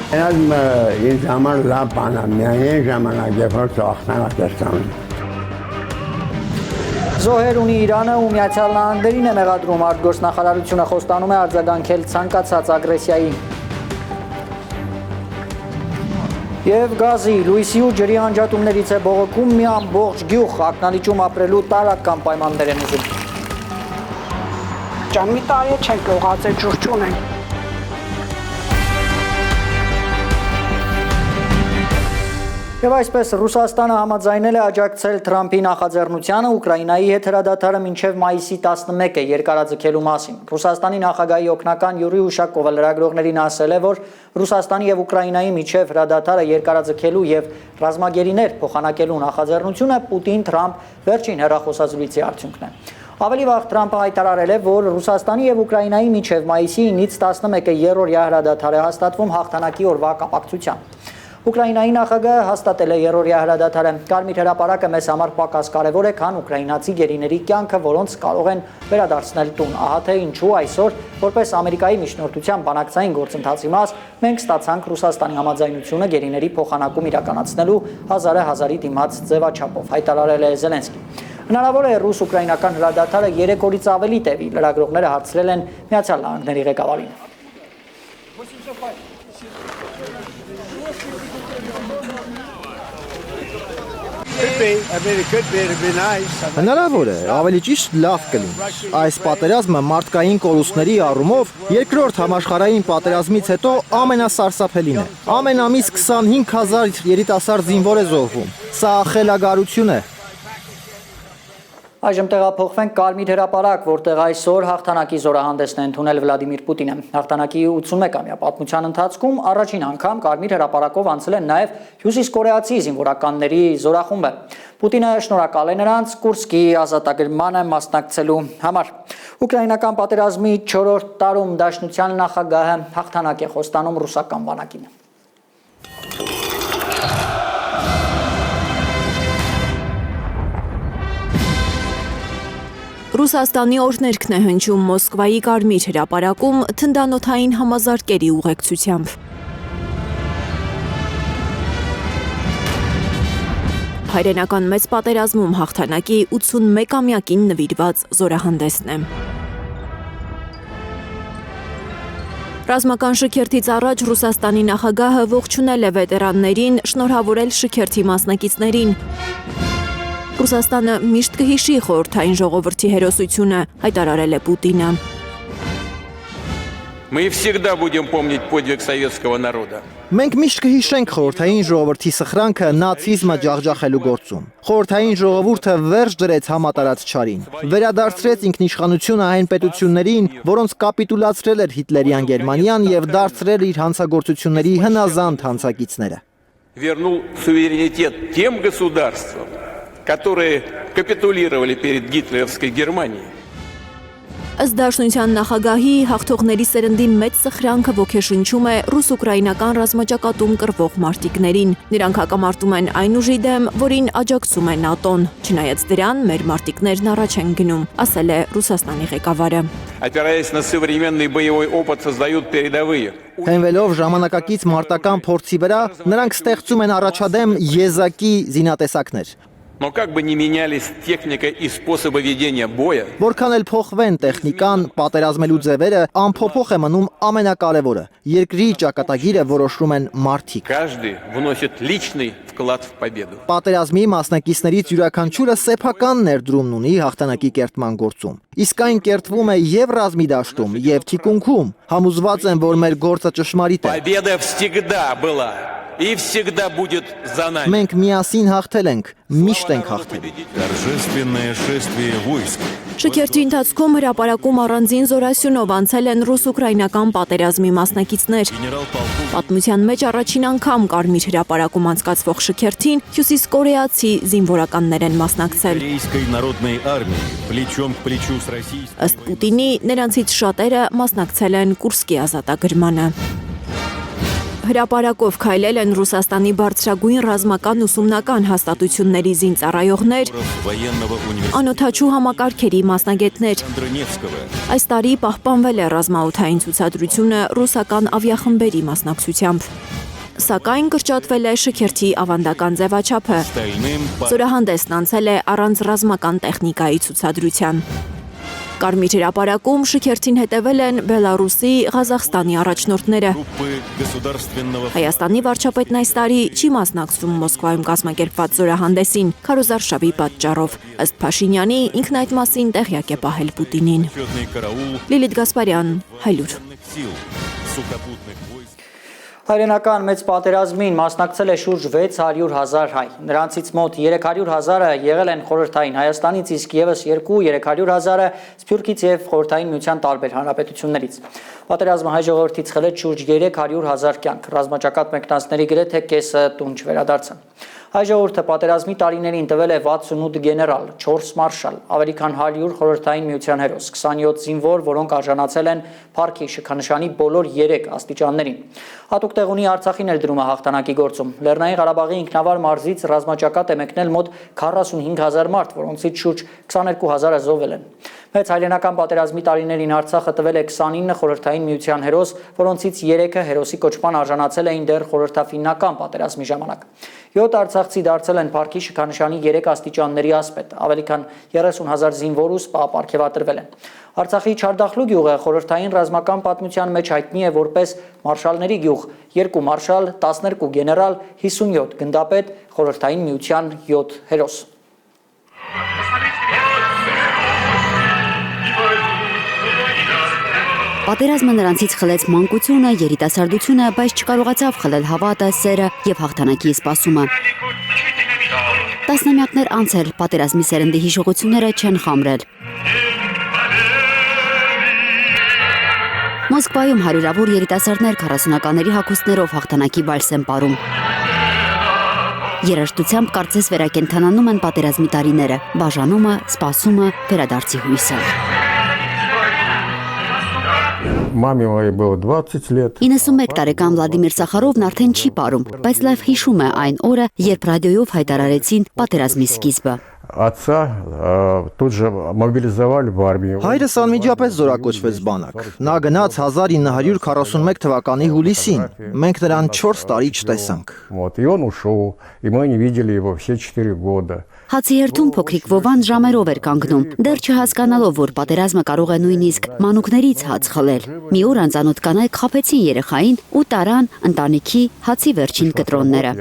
Ինձ համար լավ բան է, միայն ժամանակ, երբ որ հաղթանակ է ստանում։ Զոհեր ունի Իրանը ու Միացյալ Նահանգներին է մեղադրում, արտգործնախարարությունը խոստանում է արձագանքել ցանկացած ագրեսիայի։ Եվ գազի, լույսի ու ջրի անջատումներից է բողոքում մի ամբողջ գյուղ ակնալիճում ապրելու տարրական պայմաններ են ուզում։ Ջան, մի տարի չենք ուղղացել, ջուր չունենք։ Եվ այսպես Ռուսաստանը համաձայնել է աջակցել Թրամփի նախաձեռնությանը Ուկրաինայի հետ հրադադարը մինչև մայիսի 11-ը երկարաձգելու մասին։ Ռուսաստանի նախագահի օգնական Յուրի Ուշակովը լրագրողներին ասել է, որ Ռուսաստանի եւ Ուկրաինայի միջև հրադադարը երկարաձգելու եւ ռազմագերիներ փոխանակելու նախաձեռնությունը Պուտին-Թրամփ վերջին հեռախոսազրույցի արդյունքն է։ Ավելի վաղ Թրամփը հայտարարել է, որ Ռուսաստանի եւ Ուկրաինայի միջև մայիսի 9-ից 11-ը երրորդյա հրադադար է հաստատվում հաղթանակի օրվա կապակցությամբ։ Ուկրաինայի նախագահը հաստատել է երրորդյա հրադադարը։ Կարմիր հրապարակը մեզ համար պակաս կարևոր է, քան ուկրաինացի գերիների կյանքը, որոնց կարող են վերադարձնել տուն։ Ահա թե ինչու այսօր, որպես Ամերիկայի միջնորդության բանակցային գործընթացի մաս, մենք ստացանք Ռուսաստանի համաձայնությունը գերիների փոխանակում իրականացնելու 1000-ի դիմաց ձևաչափով, հայտարարել է Զելենսկին։ Հնարավոր է ռուս-ուկրաինական հրադադարը 3 օրից ավելի տևի, լրագրողները հարցրել են Միացյալ Նահանգների ղեկավարին։ Հնարավոր է, ավելի ճիշտ լավ կլինի։ Այս պատերազմը մարդկային կորուստների առումով երկրորդ համաշխարհային պատերազմից հետո ամենասարսափելին է։ Ամեն ամիս 25,000 երիտասարդ զինվոր է զոհվում։ Սա խելագարություն է։ Այժմ տեղափոխվենք Կարմիր հրապարակ, որտեղ այսօր հաղթանակի զորահանդեսն է ընդունել Վլադիմիր Պուտինը։ Հաղթանակի 81-ամյա պատմության ընթացքում առաջին անգամ Կարմիր հրապարակով անցել են նաև հյուսիսկորեացի զինվորականների զորախումբը։ Պուտինը շնորհակալ է նրանց Կուրսկի ազատագրմանը մասնակցելու համար։ Ուկրաինական պատերազմի 4-րդ տարում Դաշնության նախագահը հաղթանակ է խոստանում ռուսական բանակին։ Ռուսաստանի օրհներգն է հնչում Մոսկվայի Կարմիր հրապարակում թնդանոթային համազարգերի ուղեկցությամբ։ Հայրենական մեծ պատերազմում հաղթանակի 81-ամյակին նվիրված զորահանդեսն է։ Ռազմական շքերթից առաջ Ռուսաստանի նախագահը ողջունել է վետերաններին, շնորհավորել շքերթի մասնակիցներին։ Ռուսաստանը միշտ կհիշի խորհրդային ժողովրդի հերոսությունը, հայտարարել է Պուտինը։ Մենք միշտ կհիշենք խորհրդային ժողովրդի սխրանքը նացիզմը ջախջախելու գործում։ Խորհրդային ժողովուրդը վերջ դրեց համատարած չարին, վերադարձրեց ինքնիշխանությունը այն պետություններին, որոնց կապիտուլացրել էր Հիտլերյան Գերմանիան եւ դարձրել իր հանցագործությունների հնազանդ հանցակիցները։ Вернул суверенитет тем государствам, которые капитулировали перед гитлеровской Германией. Ըստ Դաշնության նախագահի հաղթողների սերնդի մեծ սխրանքը ոգեշնչում է ռուս-ուկրաինական ռազմաճակատում կռվող մարտիկներին։ Նրանք հակամարտում են այն ուժի դեմ, որին աջակցում է ՆԱՏՕ-ն։ Չնայած դրան, մեր մարտիկներն առաջ են գնում, ասել է Ռուսաստանի ղեկավարը։ Опираясь на современный боевой опыт, создают передовые. Հենվելով ժամանակակից մարտական փորձի վրա, նրանք ստեղծում են առաջադեմ եզակի զինատեսակներ։ Но как бы ни менялись техника и способы ведения боя, Որքան էլ փոխվեն տեխնիկան, պատերազմելու ձևերը, անփոփոխ է մնում ամենակարևորը։ Երկրի ճակատագիրը որոշում են մարդիկ։ каждый вносит личный вклад в победу. Պատերազմի մասնակիցներից յուրաքանչյուրը սեփական ներդրումն ունի հաղթանակի կերտման գործում։ Իսկ այն կերտվում է եւ ռազմի դաշտում, եւ թիկունքում։ Համոզված եմ, որ մեր գործը ճշմարիտ է։ Победа всегда была и всегда будет за нами. Մենք միասին հաղթել ենք, միշտ ենք հաղթել։ Торжественное шествие войск. Շքերթի ընթացքում հրապարակում առանձին զորասյունով անցել են ռուս-ուկրաինական պատերազմի մասնակիցներ։ Պատմության մեջ առաջին անգամ Կարմիր հրապարակում անցկացվող շքերթին հյուսիսկորեացի զինվորականներ են մասնակցել։ Корейской народной армии плечом к плечу с российской. Ըստ Պուտինի, նրանցից շատերը մասնակցել են Կուրսկի ազատագրմանը։ Հրապարակով քայլել են Ռուսաստանի բարձրագույն ռազմական ուսումնական հաստատությունների զինծառայողներ, անօդաչու համակարգերի մասնագետներ։ Այս տարի պահպանվել է ռազմաօդային ցուցադրությունը ռուսական ավիախմբերի մասնակցությամբ։ Սակայն կրճատվել է շքերթի ավանդական ձևաչափը։ Զորահանդեսն անցել է առանց ռազմական տեխնիկայի ցուցադրության։ Կարմիր հրապարակում շքերթին հետևել են Բելարուսի, Ղազախստանի առաջնորդները։ Հայաստանի վարչապետն այս տարի չի մասնակցում Մոսկվայում կազմակերպված զորահանդեսին քարոզարշավի պատճառով։ Ըստ Փաշինյանի, ինքն այդ մասին տեղյակ է պահել Պուտինին։ Լիլիթ Գասպարյան, Հայլուր։ Հայրենական մեծ պատերազմին մասնակցել է շուրջ 600,000 հայ։ Նրանցից մոտ 300,000-ը եղել են խորհրդային Հայաստանից, իսկ եւս 200,000-300,000-ը Սփյուռքից եւ խորհրդային միության տարբեր հանրապետություններից։ Պատերազմը հայ ժողովրդից խլեց շուրջ 300,000 կյանք։ Ռազմաճակատ մեկնածների գրեթե կեսը տուն չվերադարձան։ Հայ ժողովուրդը պատերազմի տարիներին տվել է 68 գեներալ, 4 մարշալ, ավելի քան 100 խորհրդային միության հերոս, 27 զինվոր, որոնք արժանացել են Փառքի շքանշանի բոլոր 3 աստիճաններին։ Հատուկ տեղ ունի Արցախի ներդրումը հաղթանակի գործում։ Լեռնային Ղարաբաղի ինքնավար մարզից ռազմաճակատ է մեկնել մոտ 45,000 մարդ, որոնցից շուրջ 22,000-ը զոհվել են։ Մեծ հայրենական պատերազմի տարիներին Արցախը տվել է 29 խորհրդային միության հերոս, որոնցից 3-ը հերոսի կոչման արժանացել էին դեռ խորհրդաֆիննական պատերազմի ժամանակ։ 7 արցախցի դարձել են Փառքի շքանշանի 3 աստիճանների ասպետ, ավելի քան 30,000 զինվոր ու սպա պարգևատրվել են։ Արցախի Չարդախլու գյուղը խորհրդային ռազմական պատմության մեջ հայտնի է որպես մարշալների գյուղ, 2 մարշալ, 12 գեներալ, 57 գնդապետ, խորհրդային միության 7 հերոս։ Պատերազմը նրանցից խլեց մանկությունը, երիտասարդությունը, բայց չկարողացավ խլել հավատը, սերը եւ հաղթանակի սպասումը։ Տասնամյակներ անցել պատերազմի սերնդի հիշողությունները չեն խամրել։ Մոսկվայում հարյուրավոր երիտասարդներ 40-ականների հագուստներով հաղթանակի վայրս են պարում։ Երաժշտությամբ կարծես վերակենդանանում են պատերազմի տարիները, բաժանումը, սպասումը, վերադարձի հույսը։ Մամի моей было 20 лет։ 91 տարեկան Վլադիմիր Սախարովն արդեն չի պարում, բայց լավ հիշում է այն օրը, երբ ռադիոյով հայտարարեցին պատերազմի սկիզբը։ Отца тут же мобилизовали в армию։ Հայրս անմիջապես զորակոչվեց բանակ։ Նա գնաց 1941 թվականի հուլիսին։ Մենք նրան 4 տարի չտեսանք։ Вот, и он ушел, и мы не видели его все 4 года։ Հացի հերթում փոքրիկ Վովան ժամերով էր կանգնում, դեռ չհասկանալով, որ պատերազմը կարող է նույնիսկ մանուկներից հաց խլել։ Մի օր անծանոթ կանայք խաբեցին երեխային ու տարան ընտանիքի հացի վերջին կտրոնները։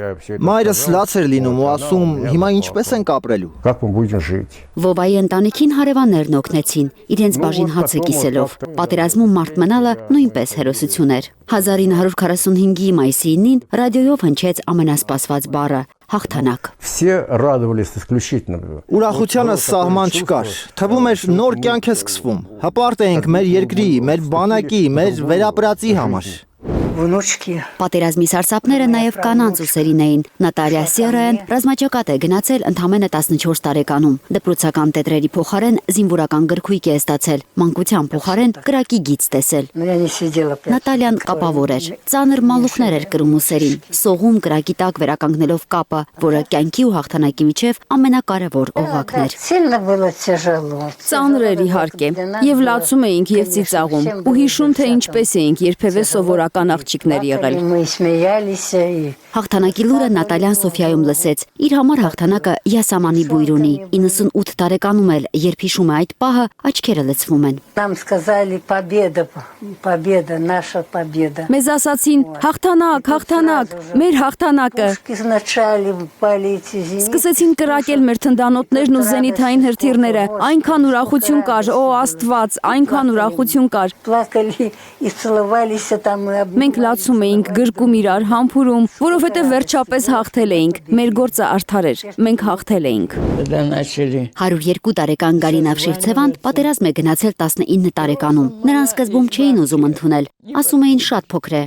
Մայրս լաց էր լինում ու ասում, հիմա ինչպես ենք ապրելու։ Как мы будем жить։ Վովայի ընտանիքին հարևաններն օգնեցին, իրենց բաժին հացը կիսելով։ Պատերազմում մարդ մնալը նույնպես հերոսություն էր։ 1945-ի մայիսի 9-ին ռադիոյով հնչեց ամենասպասված բառը՝ հաղթանակ։ Все радовались исключительно։ Ուրախությանը սահման չկար։ Թվում էր նոր կյանք է սկսվում։ Հպարտ էինք մեր երկրի, մեր բանակի, մեր վերապրածի համար։ Պատերազմի սարսափները նաև կանանց ուսերին էին։ Նատալիա Սիերան ռազմաճակատ է գնացել ընդամենը 14 տարեկանում։ Դպրոցական տետրերի փոխարեն զինվորական գրքույկ է ստացել, մանկության փոխարեն կրակի գիծ տեսել։ Նատալիան կապավոր էր, ծանր մալուխներ էր կրում ուսերին, սողում կրակի տակ վերականգնելով կապը, որը կյանքի ու հաղթանակի միջև ամենակարևոր օղակն էր։ Ծանր էր իհարկե, եւ լացում էինք եւ ծիծաղում, ու հիշում թե ինչպես էինք երբևէ սովորական աղջիկներ եղել։ Հաղթանակի լուրը Նատալյան Սոֆիայում լսեց։ Իր համար հաղթանակը յասամանի բույր ունի։ 98 տարեկանում էլ, երբ հիշում է այդ պահը, աչքերը լցվում են։ Մեզ ասացին հաղթանակ, հաղթանակ, մեր հաղթանակը։ Սկսեցին կրակել մեր թնդանոթներն ու զենիթային հրթիռները։ Այնքան ուրախություն կար, օ Աստված, այնքան ուրախություն կար։ Մենք լացում էինք, գրկում իրար, համբուրում, որովհետև վերջապես հաղթել էինք։ Մեր գործը արդար էր։ Մենք հաղթել էինք։ 102 տարեկան Գալինա Վշիվցևան պատերազմ է գնացել 19 տարեկանում։ Նրան սկզբում չէին ուզում ընդունել։ Ասում էին շատ փոքր է։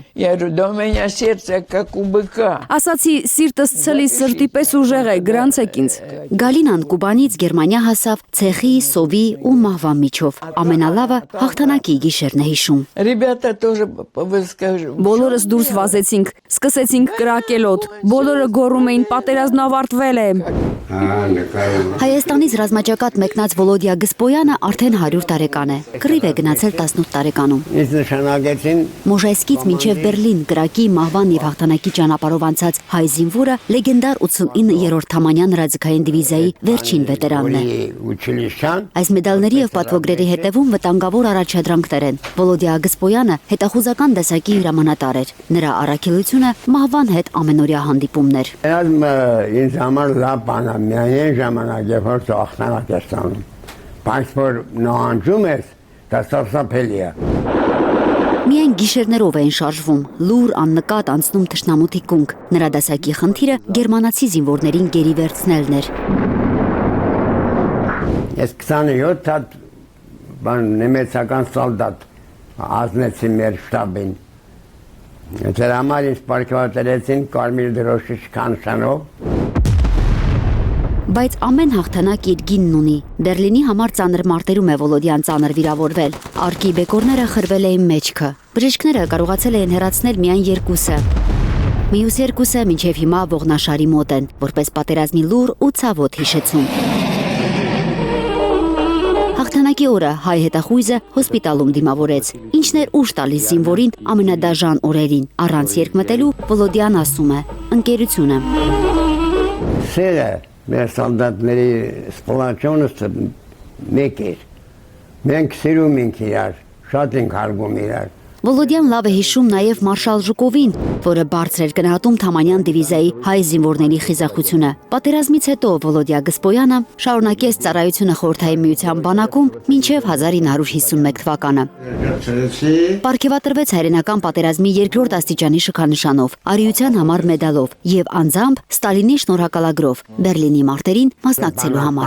Ասացի սիրտս ցլի սրտի պես ուժեղ է, գրանցեք ինձ։ Գալինան Կուբանից Գերմանիա հասավ ցեխի, սովի ու մահվան միջով։ Ամենալավը հաղթանակի գիշերն է հիշում։ Բոլորս դուրս վազեցինք, սկսեցինք կրակելոտ։ Բոլորը գոռում էին պատերազմն ավարտվել է։ Հայաստանից ռազմաճակատ մեկնած Վոլոդիա Գսպոյանը արդեն 100 տարեկան է։ Կռիվ է գնացել 18 տարեկանում։ Մոժայսկից մինչև Բերլին կրակի, մահվան եւ հաղթանակի ճանապարհով անցած հայ զինվորը լեգենդար 89-րդ Թամանյան հրաձգային դիվիզիայի վերջին վետերանն է։ Այս մեդալների եւ պատվոգրերի հետևում վտանգավոր առաջադրանքներ են։ Վոլոդիա Գսպոյանը հետախուզական դասակի հրամանատար էր։ Նրա առաքելությունը մահվան հետ ամենօրյա հանդիպումներ։ Ինձ համար լավ բան է, միայն ժամանակ, երբ որ հաղթանակ ես ստանում։ Բայց որ նահանջում ես, դա սարսափելի է։ Միայն գիշերներով էին շարժվում, լուր աննկատ անցնում թշնամու թիկունք։ Նրա դասակի խնդիրը գերմանացի զինվորներին գերի վերցնելն էր։ Ես 27 հատ նեմեցական սալդատ ազնեցի մեր շտաբին։ Դրա համար ինձ պարգևատրեցին կարմիր դրոշի շքանշանով։ Բայց ամեն հաղթանակ իր գինն ունի։ Բերլինի համար ծանր մարտերում է Վոլոդյան ծանր վիրավորվել։ Արկի բեկորները խրվել էին մեջքը։ Բժիշկները կարողացել էին հեռացնել միայն երկուսը։ Մյուս երկուսը մինչև հիմա ողնաշարի մոտ են, որպես պատերազմի լուր ու ցավոտ հիշեցում։ Հաղթանակի օրը հայ հետախույզը հոսպիտալում դիմավորեց։ Ինչն էր ուժ տալիս զինվորին ամենադաժան օրերին։ Առանց երկմտելու Վոլոդյան ասում է. ընկերությունը։ Սերը մեր սալդատների սպլաչոնը մեկ էր։ Մենք սիրում ենք իրար, շատ ենք հարգում իրար։ Վոլոդյան լավ է հիշում նաև Մարշալ Ժուկովին, որը բարձր էր գնահատում Թամանյան դիվիզիայի հայ զինվորների խիզախությունը։ Պատերազմից հետո Վոլոդիա Գսպոյանը շարունակեց ծառայությունը Խորհրդային Միության բանակում մինչև 1951 թվականը։ Պարգևատրվեց հայրենական պատերազմի երկրորդ աստիճանի շքանշանով, արիության համար մեդալով եւ անձամբ Ստալինի շնորհակալագրով Բերլինի մարտերին մասնակցելու համար։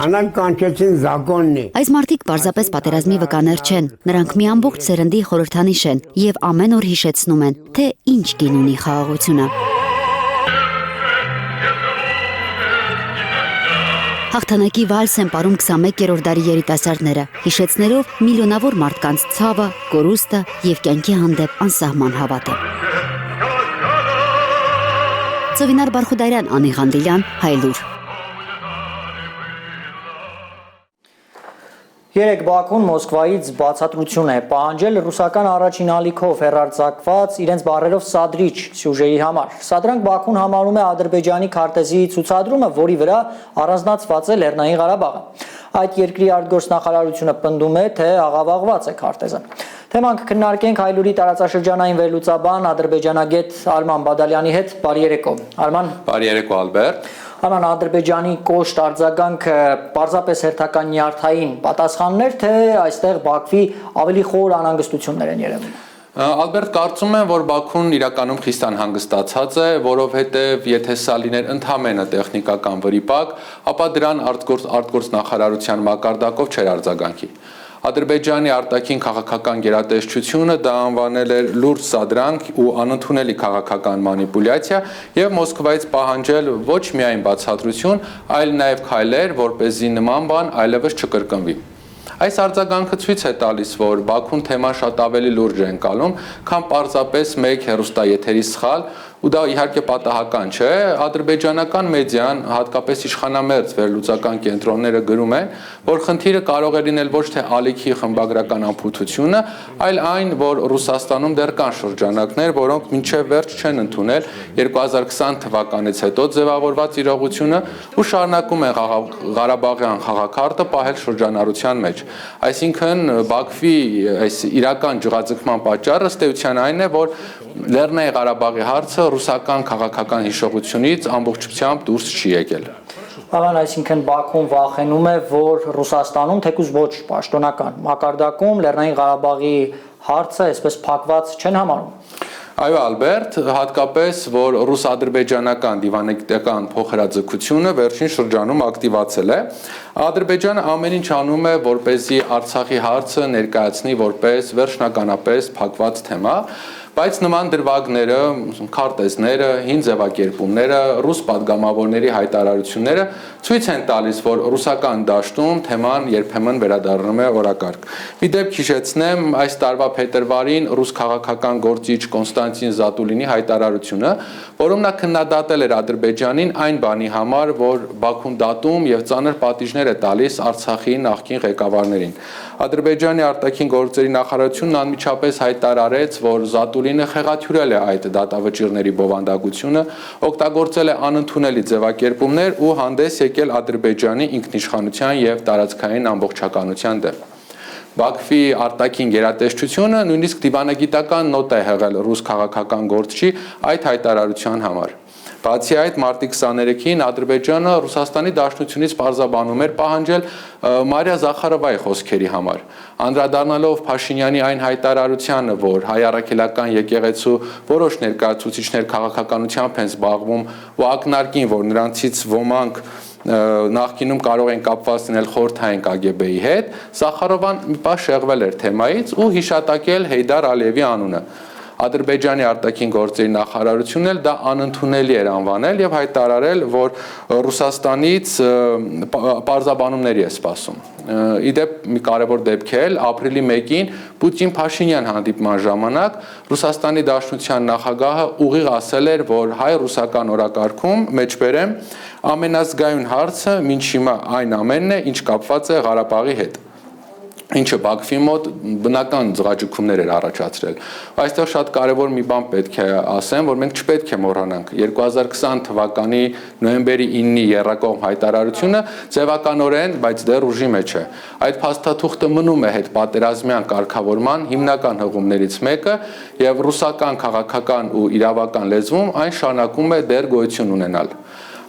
Այս մարտիկ պարզապես պատերազմի վկաներ չեն, նրանք մի ամբողջ սերնդի խորհրդանիշ են եւ ամեն օր հիշեցնում են, թե ինչ գին ունի խաղաղությունը։ Հաղթանակի վալս են պարում 21-րդ դարի երիտասարդները, հիշեցնելով միլիոնավոր մարդկանց ցավը, կորուստը եւ կյանքի հանդեպ անսահման հավատը։ Ծովինար Բարխուդարյան, Անի Ղանդիլյան, Հայլուր։ Երեկ Բաքուն Մոսկվայից բացատրություն է պահանջել ռուսական առաջին ալիքով հեռարձակված իրենց բառերով սադրիչ սյուժեի համար։ Սադրանք Բաքուն համարում է Ադրբեջանի քարտեզի ցուցադրումը, որի վրա առանձնացված է Լեռնային Ղարաբաղը։ Այդ երկրի արտգործնախարարությունը պնդում է, թե աղավաղված է քարտեզը։ Թեման կքննարկենք Հայլուրի տարածաշրջանային վերլուծաբան ադրբեջանագետ Արման Բադալյանի հետ։ Բարի երեկո։ Արման։ Բարի երեկո Ալբերտ։ Արման, Ադրբեջանի կոշտ արձագանքը պարզապես հերթական նյարդային պատասխաններ, թե այստեղ Բաքվի ավելի խոր անհանգստություններ են երևում։ Ալբերտ, կարծում եմ, որ Բաքուն իրականում խիստ անհանգստացած է, որովհետև եթե սա լիներ ընդամենը տեխնիկական վրիպակ, ապա դրան արտգործնախարարության մակարդակով չէր արձագանքի։ Ադրբեջանի արտաքին քաղաքական գերատեսչությունը դա անվանել էր լուրջ սադրանք ու անընդունելի քաղաքական մանիպուլյացիա եւ Մոսկվայից պահանջել ոչ միայն բացատրություն, այլ նաեւ քայլեր, որպեսզի նման բան այլևս չկրկնվի։ Այս արձագանքը ցույց է տալիս, որ Բաքուն թեման շատ ավելի լուրջ է ընկալում, քան պարզապես մեկ հեռուստաեթերի սխալ ու դա իհարկե պատահական չէ, ադրբեջանական մեդիան, հատկապես իշխանամերձ վերլուծական կենտրոնները գրում են, որ խնդիրը կարող է լինել ոչ թե ալիքի խմբագրական անփութությունը, այլ այն, որ Ռուսաստանում դեռ կան շրջանակներ, որոնք մինչև վերջ չեն ընդունել 2020 թվականից հետո ձևավորված իրողությունը ու շարունակում են Ղարաբաղյան խաղաքարտը պահել շրջանառության մեջ։ Այսինքն Բաքվի այս իրական ջղաձգման պատճառը ըստ էության այն է, որ Լեռնային Ղարաբաղի հարցը ռուսական քաղաքական հիշողությունից ամբողջությամբ դուրս չի եկել։ Բավական, այսինքն Բաքուն վախենում է, որ Ռուսաստանում թեկուզ ոչ պաշտոնական մակարդակում Լեռնային Ղարաբաղի հարցը այսպես փակված չեն համարում։ Այո, Ալբերտ, հատկապես, որ ռուս-ադրբեջանական դիվանագիտական փոխհրաձգությունը վերջին շրջանում ակտիվացել է, Ադրբեջանը ամեն ինչ անում է, որպեսզի Արցախի հարցը ներկայացնի որպես վերջնականապես փակված թեմա, բայց նման դրվագները, քարտեզները, հին ձևակերպումները, ռուս պատգամավորների հայտարարությունները ցույց են տալիս, որ ռուսական դաշտում թեման երբեմն վերադառնում է օրակարգ։ Մի դեպք հիշեցնեմ, այս տարվա փետրվարին ռուս քաղաքական գործիչ Կոնստանտին Զատուլինի հայտարարությունը, որում նա քննադատել էր Ադրբեջանին այն բանի համար, որ Բաքուն դատում եւ ծանր պատիժներ է տալիս Արցախի նախկին ղեկավարներին։ Ադրբեջանի արտաքին գործերի նախարարությունն անմիջապես հայտարարեց, որ Զատուլինը խեղաթյուրել է այդ դատավճիռների բովանդակությունը, օգտագործել է անընդունելի ձևակերպումներ ու հանդես եկել Ադրբեջանի ինքնիշխանության եւ տարածքային ամբողջականության դեմ։ Բաքվի արտաքին գերատեսչությունը նույնիսկ դիվանագիտական նոտ է հղել ռուս քաղաքական գործչի այդ հայտարարության համար։ Բացի այդ, մարտի 23-ին Ադրբեջանը Ռուսաստանի Դաշնությունից պարզաբանում էր պահանջել Մարիա Զախարովայի խոսքերի համար։ Անդրադառնալով Փաշինյանի այն հայտարարությանը, որ հայ առաքելական եկեղեցու որոշ ներկայացուցիչներ քաղաքականությամբ են զբաղվում ու ակնարկին, որ նրանցից ոմանք նախկինում կարող են կապված լինել խորհրդային KGB-ի հետ, Զախարովան մի պահ շեղվել էր թեմայից ու հիշատակել Հեյդար Ալիևի անունը։ Ադրբեջանի արտաքին գործերի նախարարությունն էլ դա անընդունելի էր անվանել եւ հայտարարել, որ Ռուսաստանից պարզաբանումների է սպասում։ Իդեպ մի կարևոր դեպք է, ապրիլի 1-ին Պուտին-Փաշինյան հանդիպման ժամանակ Ռուսաստանի Դաշնության նախագահը ուղիղ ասել էր, որ հայ-ռուսական օրակարգում մեջբերեմ ամենազգայուն հարցը մինչ հիմա այն ամենն է, ինչ կապված է Ղարաբաղի հետ, ինչը Բաքվի մոտ բնական ձղաճուքումներ էր առաջացրել։ Այստեղ շատ կարևոր մի բան պետք է ասեմ, որ մենք չպետք է մոռանանք 2020 թվականի նոյեմբերի 9-ի եռակողմ հայտարարությունը ձևականորեն, բայց դեռ ուժի մեջ է։ Այդ փաստաթուղթը մնում է հետպատերազմյան կարգավորման հիմնական հղումներից մեկը եւ ռուսական քաղաքական ու իրավական լեզվում այն շարունակում է դեռ գոյություն ունենալ։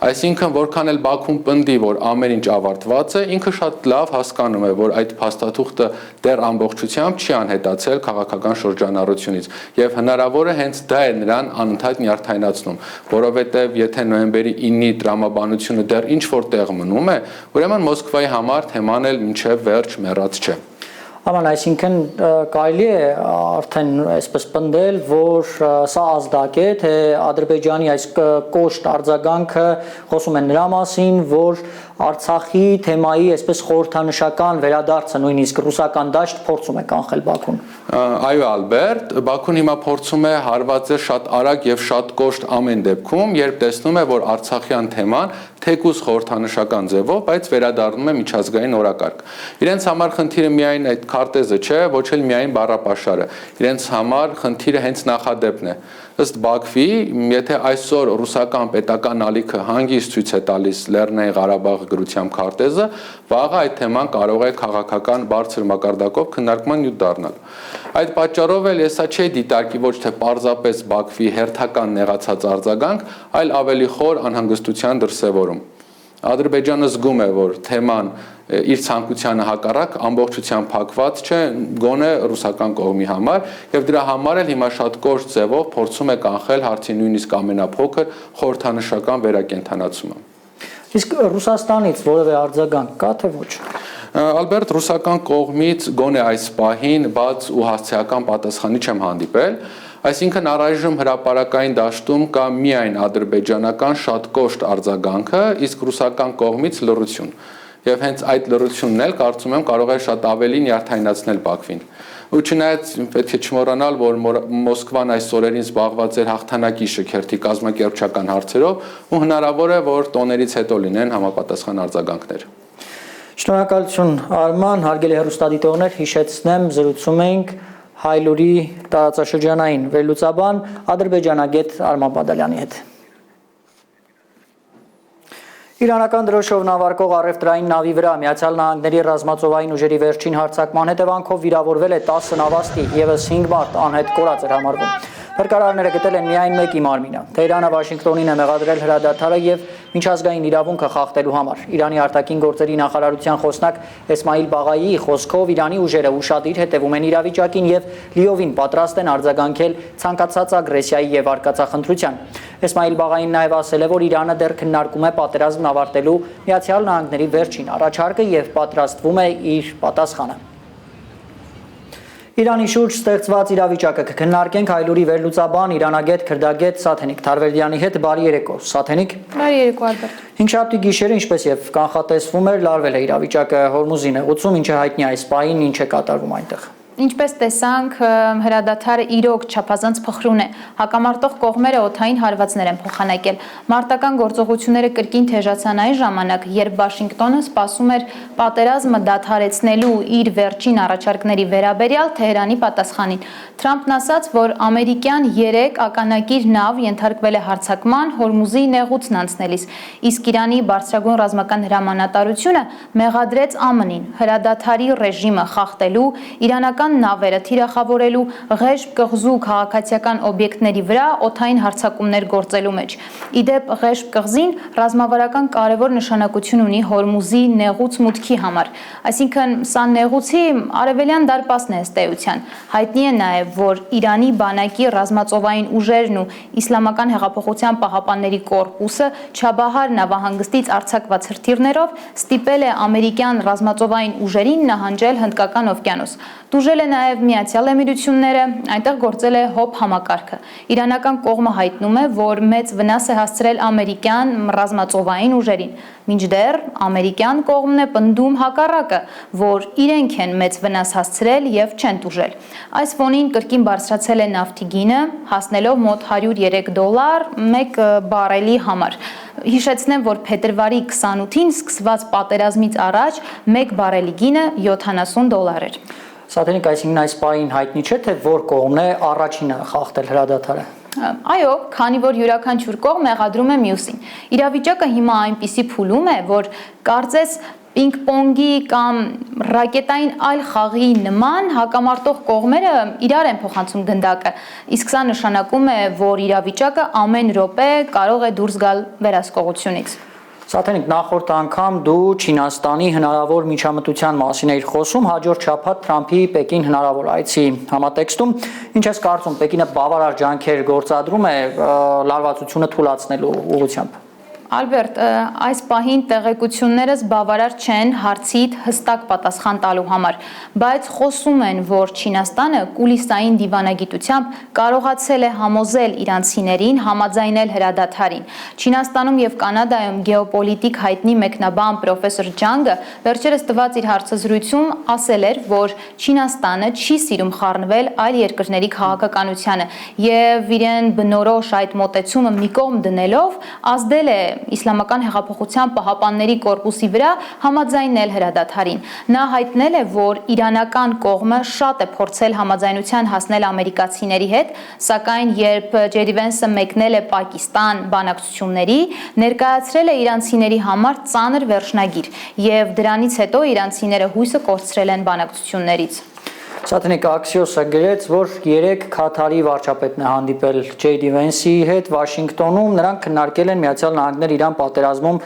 Այսինքն, որքան էլ Բաքուն պնդի, որ ամեն ինչ ավարտված է, ինքը շատ լավ հասկանում է, որ այդ փաստաթուղթը դեռ ամբողջությամբ չի անհետացել քաղաքական շրջանառությունից, եւ հնարավոր է հենց դա է նրան անընդհատ նյարդայնացնում, որովհետեւ եթե նոյեմբերի 9-ի տրամաբանությունը դեռ ինչ որ տեղ մնում է, ուրեմն Մոսկվայի համար թեման էլ մինչև վերջ մեռած չէ։ Աման, այսինքն կարելի է արդեն այսպես պնդել, որ սա ազդակ է, թե Ադրբեջանի այս կոշտ արձագանքը խոսում են նրա մասին, որ Արցախի թեմայի այսպես խորհրդանշական վերադարձը նույնիսկ ռուսական դաշտ փորձում է կանխել Բաքուն։ Այո, Ալբերտ, Բաքուն հիմա փորձում է հարվածել շատ արագ եւ շատ կոշտ ամեն դեպքում, երբ տեսնում է, որ Արցախյան թեման թեկուզ խորհրդանշական ձևով, բայց վերադառնում է միջազգային օրակարգ։ Իրենց համար խնդիրը միայն այդ քարտեզը չէ, ոչ էլ միայն բառապաշարը։ Իրենց համար խնդիրը հենց նախադեպն է։ Ըստ Բաքվի, եթե այսօր ռուսական պետական ալիքը հանգիստ ցույց է տալիս Լեռնային Ղարաբաղի գրությամբ քարտեզը, վաղը այդ թեման կարող է քաղաքական բարձր մակարդակով քննարկման նյութ դառնալ։ Այդ պատճառով էլ ես չէի դիտարկի ոչ թե պարզապես Բաքվի հերթական նեղացած արձագանք, այլ ավելի խոր անհանգստության դրսևորում։ Ադրբեջանը զգում է, որ թեման իր ցանկությանը հակառակ ամբողջությամբ փակված չէ, գոնե ռուսական կողմի համար, եւ դրա համար էլ հիմա շատ կոշտ ձևով փորձում է կանխել հարցի նույնիսկ ամենափոքր խորհրդանշական վերակենդանացումը։ Իսկ Ռուսաստանից որևէ արձագանք կա թե ոչ։ Ալբերտ, ռուսական կողմից գոնե այս պահին բաց ու հասցեական պատասխանի չեմ հանդիպել, այսինքն առայժմ հրապարակային դաշտում կա միայն ադրբեջանական շատ կոշտ արձագանքը, իսկ ռուսական կողմից լռություն։ Եվ հենց այդ լռությունն էլ կարծում եմ կարող է շատ ավելի նյարդայնացնել Բաքվին։ Ու չնայած պետք է չմոռանալ, որ Մոսկվան այս օրերին զբաղված էր հաղթանակի շքերթի կազմակերպչական հարցերով ու հնարավոր է, որ տոներից հետո լինեն համապատասխան արձագանքներ։ Շնորհակալություն Արման, հարգելի հեռուստադիտողներ, հիշեցնեմ, զրուցում էինք Հայլուրի տարածաշրջանային վերլուծաբան ադրբեջանագետ Արման Բադալյանի հետ։ Իրանական դրոշով նավարկող առևտրային նավի վրա Միացյալ Նահանգների ռազմածովային ուժերի վերջին հարձակման հետևանքով վիրավորվել է 10 նավաստի, ևս 5 մարդ անհետ կորած էր համարվում։ Փրկարարները գտել են միայն մեկի մարմինը։ Թեհրանը Վաշինգտոնին է մեղադրել հրադադարը եւ միջազգային իրավունքը խախտելու համար։ Իրանի արտաքին գործերի նախարարության խոսնակ Էսմայիլ Բաղայիի խոսքով Իրանի ուժերը ուշադիր հետևում են իրավիճակին եւ լիովին պատրաստ են արձագանքել ցանկացած ագրեսիայի եւ արկածախնդրության։ Էսմայիլ Բաղային նաեւ ասել է, որ Իրանը դեռ քննարկում է պատերազմն ավարտելու Միացյալ Նահանգների վերջին առաջարկը եւ պատրաստվում է իր պատասխանը։ Իրանի շուրջ ստեղծված իրավիճակը կքննարկենք Հայլուրի վերլուծաբան, իրանագետ, քրդագետ Սաթենիկ Թարվերդյանի հետ։ Բարի երեկո, Սաթենիկ։ Բարի երեկո, Ալբերտ։ Հինգշաբթի գիշերը, ինչպես եւ կանխատեսվում էր, լարվել է իրավիճակը Հորմուզի նեղուցում, ինչը հայտնի այս պահին ինչ է կատարվում այնտեղ։ Ինչպես տեսանք, հրադադարը իրոք չափազանց փխրուն է։ Հակամարտող կողմերը օդային հարվածներ են փոխանակել։ Մարտական գործողությունները կրկին թեժացան այն ժամանակ, երբ Վաշինգտոնը սպասում էր պատերազմը դադարեցնելու իր վերջին առաջարկների վերաբերյալ Թեհրանի պատասխանին։ Թրամփն ասաց, որ ամերիկյան 3 ականակիր նավ ենթարկվել է հարձակման Հորմուզի նեղուցն անցնելիս, իսկ Իրանի բարձրագույն ռազմական հրամանատարությունը մեղադրեց ԱՄՆ-ին հրադադարի ռեժիմը խախտելու, իրանական նավերը թիրախավորելու, Ղեշբ կղզու քաղաքացիական օբյեկտների վրա օդային հարձակումներ գործելու մեջ։ Իդեպ Ղեշբ կղզին ռազմավարական կարևոր նշանակություն ունի Հորմուզի նեղուց մուտքի համար, այսինքն սա նեղուցի արևելյան դարպասն է ըստ էության։ Հայտնի է նաև, որ Իրանի բանակի ռազմածովային ուժերն ու Իսլամական հեղափոխության պահապանների կորպուսը Չաբահար նավահանգստից արձակված հրթիռներով ստիպել է ամերիկյան ռազմածովային ուժերին նահանջել Հնդկական օվկիանոս։ Տուժել է նաև Միացյալ Էմիրությունները, այնտեղ գործել է ՀՕՊ համակարգը։ Իրանական կողմը հայտնում է, որ մեծ վնաս է հասցրել ամերիկյան ռազմածովային ուժերին, մինչդեռ ամերիկյան կողմն է պնդում հակառակը, որ իրենք են մեծ վնաս հասցրել եւ չեն տուժել։ Այս ֆոնին կրկին բարձրացել է նավթի գինը, հասնելով մոտ $103 1 բարելի համար։ Հիշեցնեմ, որ փետրվարի 28-ին սկսված պատերազմից առաջ 1 բարելի գինը $70 էր։ Սաթենիկ, այսինքն այս պահին հայտնի չէ, թե որ կողմն է առաջինը խախտել հրադադարը։ Այո, քանի որ յուրաքանչյուր կողմ մեղադրում է մյուսին։ Իրավիճակը հիմա այնպիսի փուլում է, որ կարծես պինգ-պոնգի կամ ռակետային այլ խաղի նման հակամարտող կողմերը իրար են փոխանցում գնդակը, իսկ սա նշանակում է, որ իրավիճակը ամեն րոպե կարող է դուրս գալ վերահսկողությունից։ Սաթենիկ, նախորդ անգամ դու Չինաստանի հնարավոր միջամտության մասին էիր խոսում, հաջորդ շաբաթ Թրամփի Պեկին հնարավոր այցի համատեքստում, ինչ ես կարծում, Պեկինը բավարար ջանքեր գործադրում է լարվածությունը թուլացնելու ուղղությամբ։ Ալբերտ, այս պահին տեղեկություններս բավարար չեն հարցիդ հստակ պատասխան տալու համար, բայց խոսում են, որ Չինաստանը կուլիսային դիվանագիտությամբ կարողացել է համոզել իրանցիներին համաձայնել հրադադարին։ Չինաստանում եւ Կանադայում գեոպոլիտիկ հայտնի մեկնաբան պրոֆեսոր Ջանգը վերջերս տված իր հարցազրույցում ասել էր, որ Չինաստանը չի սիրում խառնվել այլ երկրների քաղաքականությանը եւ իրեն բնորոշ այդ մոտեցումը մի կողմ դնելով ազդել է Իսլամական հեղափոխության պահապանների կորպուսի վրա համաձայնել հրադադարին։ Նա հայտնել է, որ իրանական կողմը շատ է փորձել համաձայնության հասնել ամերիկացիների հետ, սակայն երբ Ջեդի Վենսը մեկնել է Պակիստան բանակցությունների, ներկայացրել է իրանցիների համար ծանր վերջնագիր, եւ դրանից հետո իրանցիները հույսը կորցրել են բանակցություններից։ Սաթենիկ, Axios-ը գրեց, որ 3 Քաթարի վարչապետն է հանդիպել Ջեյդի Վենսի հետ Վաշինգտոնում, նրանք քննարկել են Միացյալ Նահանգներ Իրան պատերազմում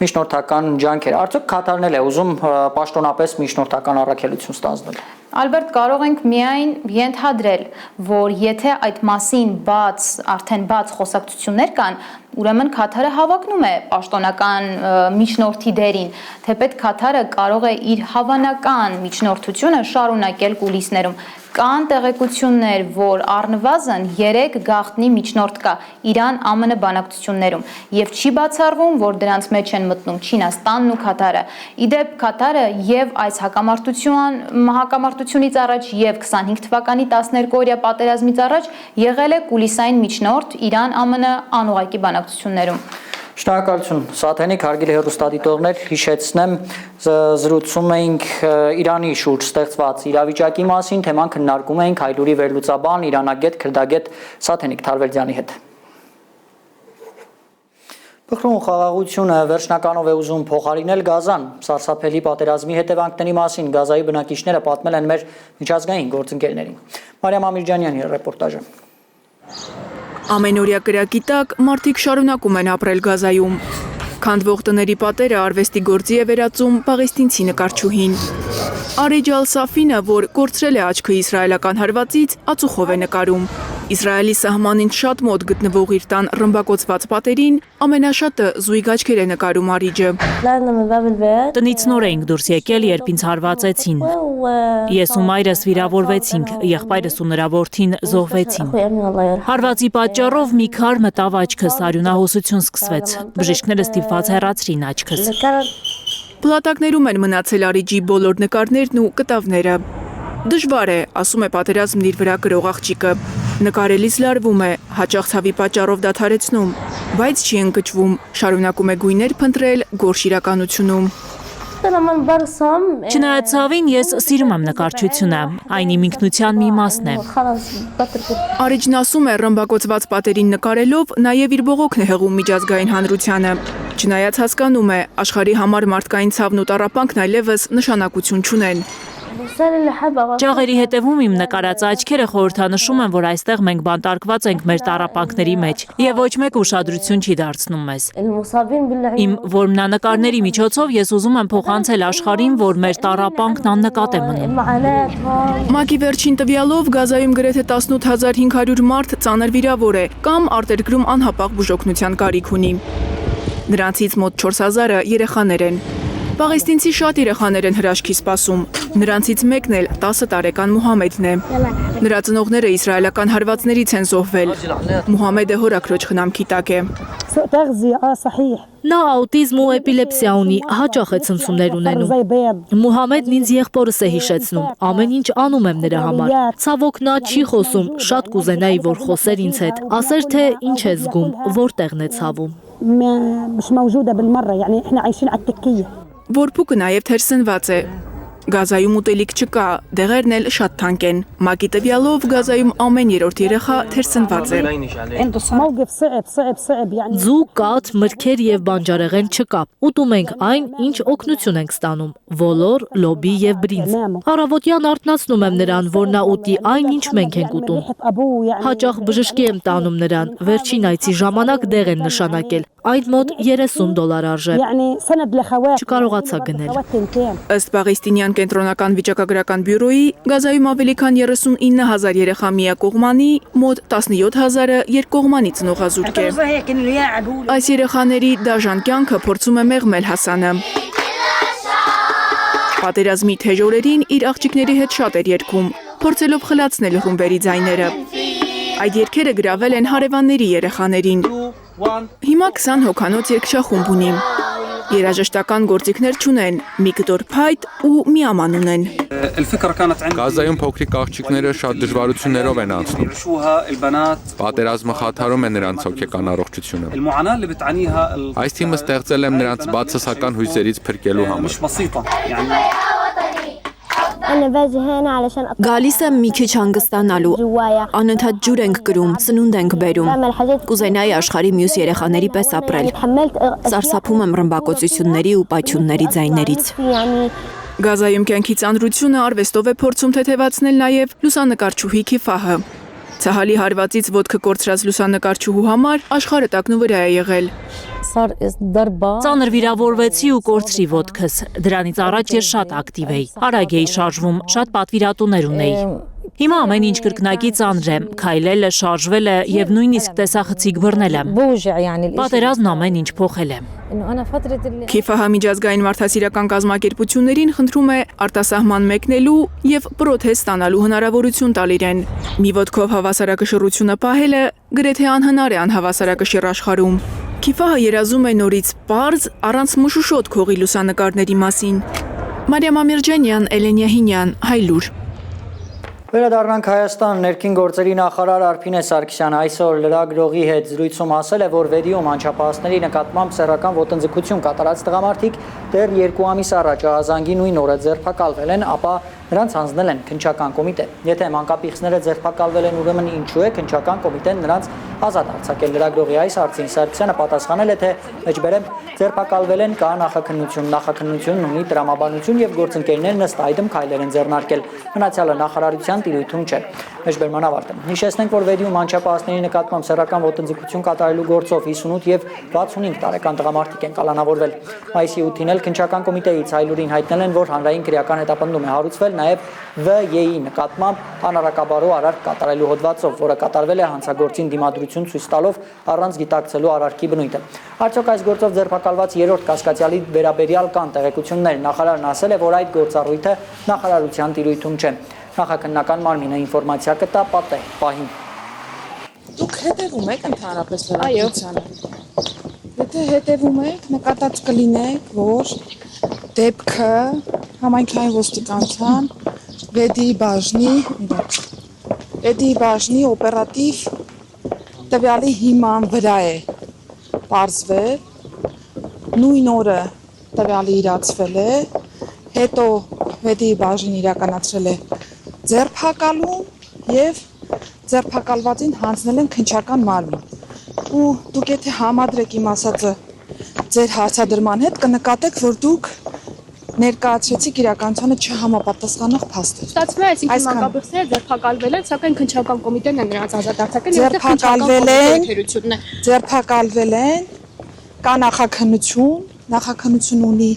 միջնորդական ջանքեր։ Արդյոք Քաթարն էլ է ուզում պաշտոնապես միջնորդական առաքելություն ստանձնել։ Ալբերտ, կարող ենք միայն ենթադրել, որ եթե այդ մասին արդեն բաց խոսակցություններ կան, ուրեմն Քաթարը հավակնում է պաշտոնական միջնորդի դերին, թեպետ Քաթարը կարող է իր հավանական միջնորդությունը շարունակել կուլիսներում։ Կան տեղեկություններ, որ առնվազն 3 գաղտնի միջնորդ կա Իրան-ԱՄՆ բանակցություններում եւ չի բացառվում, որ դրանց մեջ են մտնում Չինաստանն ու Քաթարը։ Իդեպ Քաթարը եւ այս հակամարտությունից առաջ եւ 25 թվականի 12-օրյա պատերազմից առաջ եղել է կուլիսային միջնորդ Իրան-ԱՄՆ անուղակի բանակցություններում։ Շնորհակալություն Սաթենիկ, հարգելի հեռուստադիտողներ, հիշեցնեմ զրուցում էինք Իրանի շուրջ ստեղծված իրավիճակի մասին, թեման քննարկում էինք Հայլուրի վերլուծաբան, իրանագետ, քրդագետ Սաթենիկ Թարվերդյանի հետ։ Փխրուն խաղաղությունը վերջնականով է ուզում փոխարինել Գազան, սարսափելի պատերազմի հետևանքների մասին Գազայի բնակիչները պատմել են մեր միջազգային գործընկերներին։ Մարիամ Ամիրջանյանի ռեպորտաժը։ Ամենօրյա կրակի տակ մարդիկ շարունակում են ապրել Գազայում։ Քանդվող տների պատերը արվեստի գործի է վերածում պաղեստինցի նկարչուհին։ Արեջ Ալ-Սաֆինը, որ կորցրել է աչքը իսրայելական հարվածից, ածուխով է նկարում։ Իսրայելի սահմանին շատ մոտ գտնվող իր տան ռմբակոծված պատերին ամենաշատը զույգ աչքեր է նկարում Արիջը։ Տնից նոր էինք դուրս եկել, երբ ինձ հարվածեցին։ Ես ու մայրս վիրավորվեցինք, եղբայրս ու նրա որդին զոհվեցին։ Հարվածի պատճառով մի քար մտավ աչքս, արյունահոսություն սկսվեց։ Բժիշկները ստիպված հեռացրին աչքս։ Պլատակներում են մնացել Արիջի բոլոր նկարներն ու կտավները։ Դժվար է, ասում է պատերազմն իր վրա կրող աղջիկը։ Նկարելիս լարվում է, հաճախ ցավի պատճառով դադարեցնում, բայց չի ընկճվում, շարունակում է գույներ փնտրել գորշ իրականությունում։ Չնայած ցավին, ես սիրում եմ նկարչությունը, այն իմ ինքնության մի մասն է։ Արիջն ասում է, ռմբակոծված պատերին նկարելով նաև իր բողոքն է հղում միջազգային հանրությանը։ Չնայած հասկանում է, աշխարհի համար մարդկային ցավն ու տառապանքն այլևս նշանակություն չունեն։ Ճաղերի հետևում իմ նկարած աչքերը խորհրդանշում են, որ այստեղ մենք բանտարկված ենք մեր տառապանքների մեջ եւ ոչ մեկ ուշադրություն չի դարձնում մեզ։ Իմ որմնանկարների միջոցով ես ուզում եմ փոխանցել աշխարհին, որ մեր տառապանքն աննկատ է մնում։ ՄԱԿ-ի վերջին տվյալով Գազայում գրեթե 18500 մարդ ծանր վիրավոր է կամ արտերկրում անհապաղ բուժօգնության կարիք ունի։ Նրանցից մոտ 4000-ը երեխաներ են։ Պաղեստինցի շատ երեխաներ են հրաշքի սպասում։ Նրանցից մեկն էլ 10 տարեկան Մուհամեդն է։ Նրա ծնողները իսրայելական հարվածներից են զոհվել։ Մուհամեդը հորաքրոջ խնամքի տակ է։ Նա աուտիզմ ու էպիլեպսիա ունի, հաճախ է ցնցումներ ունենում։ Մուհամեդն ինձ եղբորս է հիշեցնում, ամեն ինչ անում եմ նրա համար։ Ցավոք նա չի խոսում, շատ կուզենայի, որ խոսեր ինձ հետ, ասեր թե ինչ է զգում, որտեղն է ցավում։ Որփուկը նաև թերսնված է։ Գազայում ուտելիք չկա, դեղերն էլ շատ թանկ են։ ՄԱԿ-ի տվյալով Գազայում ամեն երրորդ երեխա թերսնված է։ Ձու, կաթ, մրգեր եւ բանջարեղեն չկա։ Ուտում ենք այն, ինչ օգնություն ենք ստանում՝ ոլոր, լոբի եւ բրինձ։ Առավոտյան արթնացնում եմ նրան, որ նա ուտի այն, ինչ մենք ենք ուտում։ Հաճախ բժշկի եմ տանում նրան, վերջին այցի ժամանակ դեղ են նշանակել։ Այդ մոտ $30 արժե։ Չկարողացա գնել։ Ըստ Պաղեստինյան կենտրոնական վիճակագրական բյուրոյի, Գազայում ավելի քան 39000 երեխա միակողմանի, մոտ 17000-ը երկկողմանի ծնողազուրկ է։ Այս երեխաների դաժան կյանքը փորձում է մեղմել Հասանը։ Պատերազմի թեժ օրերին իր աղջիկների հետ շատ էր երգում, փորձելով խլացնել ռումբերի ձայները։ Այդ երգերը գրավել են հարևանների երեխաներին։ Հիմա 20 հոգանոց երգչախումբ ունի։ Երաժշտական գործիքներ չունեն, մի կտոր փայտ ու մի աման ունեն։ Գազայում փոքրիկ աղջիկները շատ դժվարություններով են անցնում։ Պատերազմը խաթարում է նրանց հոգեկան առողջությունը։ Այս թիմը ստեղծել եմ նրանց բացասական հույզերից փրկելու համար։ Գալիս եմ մի քիչ հանգստանալու, անընդհատ ջուր ենք կրում, սնունդ ենք բերում, կուզենայի աշխարհի մյուս երեխաների պես ապրել, սարսափում եմ ռմբակոծությունների ու պայթյունների ձայներից։ Գազայում կյանքի ծանրությունը արվեստով է փորձում թեթևացնել նաև լուսանկարչուհի Քիֆահը։ Ցահալի հարվածից ոտքը կորցրած լուսանկարչուհու համար աշխարհը տակնուվրա է եղել։ Ծանր վիրավորվեցի ու կորցրի ոտքս։ Դրանից առաջ ես շատ ակտիվ էի։ Արագ էի շարժվում, շատ պատվիրատուներ ունեի։ Հիմա ամեն ինչ կրկնակի ծանր է, քայլելը, շարժվելը եւ նույնիսկ տեսախցիկ բռնել եմ։ Պատերազմն ամեն ինչ փոխել է։ ՔԻՖԱՀ միջազգային մարդասիրական կազմակերպություններին խնդրում է արտասահման մեկնելու եւ պրոթեզ ստանալու հնարավորություն տալ իրեն։ Մի ոտքով հավասարակշռությունը պահելը գրեթե անհնար է անհավասարակշիռ աշխարհում։ ՔԻՖԱՀ-ը երազում է նորից պարզ, առանց մշուշոտ քողի լուսանկարների մասին։ Մարիամ Ամիրջանյան, Էլեն Յահինյան, Հայլուր։ Վերադառնանք Հայաստան, ներքին գործերի նախարար Արփինե Սարգսյանը այսօր լրագրողի հետ զրույցում ասել է, որ Վեդիում անչափահասների նկատմամբ սեռական ոտնձգություն կատարած տղամարդիկ դեռ 2 ամիս առաջ ահազանգի նույն օրը ձերբակալվել են, ապա նրանց հանձնել են քննչական կոմիտե։ Եթե մանկապիղծները ձերբակալվել են, ուրեմն ինչու է քննչական կոմիտեն նրանց ազատ արձակել։ Լրագրողի այս հարցին Սարգսյանը պատասխանել է, թե մեջբերեմ ձերբակալվել են, կա նախաքննությունն ունի տրամաբանություն եւ գործընկերներն ըստ այդմ քայլեր են ձեռնարկել։ Մնացյալը նախարարության տիրույթում չէ։ Մեջբերման ավարտը։ Հիշեցնենք, որ Վեդիում անչափահասների նկատմամբ սեռական ոտնձգություն կատարելու գործով 58 եւ 65 տարեկան տղամարդիկ են կալանավորվել։ Մայիսի 8-ին էլ քննչական կոմիտեից Հայլուրին հայտնել են, որ հանրային քրեական հետապնդում է հարուցվել նաև ՎԵ-ի նկատմամբ հանրակաբարո արարք կատարելու հոդվածով, որը կատարվել է հանցագործին դիմադրություն ցույց տալով առանց գիտակցելու արարքի բնույթը։ Արդյոք այս գործով ձերբակալված 3-րդ կասկածյալի վերաբերյալ կան տեղեկություններ։ Նախարարն ասել է, որ այդ գործառույթը նախարարության տիրույթում չէ։ Նախաքննական մարմինը ինֆորմացիա կտա պատե պահին։ Դուք հետևում եք ընդհանրապես լրատվությանը։ Եթե հետևում եք, նկատած կլինեք, որ դեպքը համայնքային ոստիկանության Վեդիի բաժնի օպերատիվ տվյալի հիման վրա է պարզվել, նույն օրը տվյալը իրացվել է, հետո Վեդիի բաժին իրականացրել է ձերբակալում եւ ձերբակալվածին հանձնել են քննչական մարմին։ Ու դուք եթե համադրեք իմ ասածը ձեր հարցադրման հետ, կնկատեք, որ դուք ներկայացրեցիք իրականությանը չհամապատասխանող փաստեր։ Ստացվում է, այսինքն մանկապիղծները ձերբակալվել են, սակայն քննչական կոմիտեն է նրանց ազատ արձակել, ձերբակալվել են, կա նախաքննություն ունի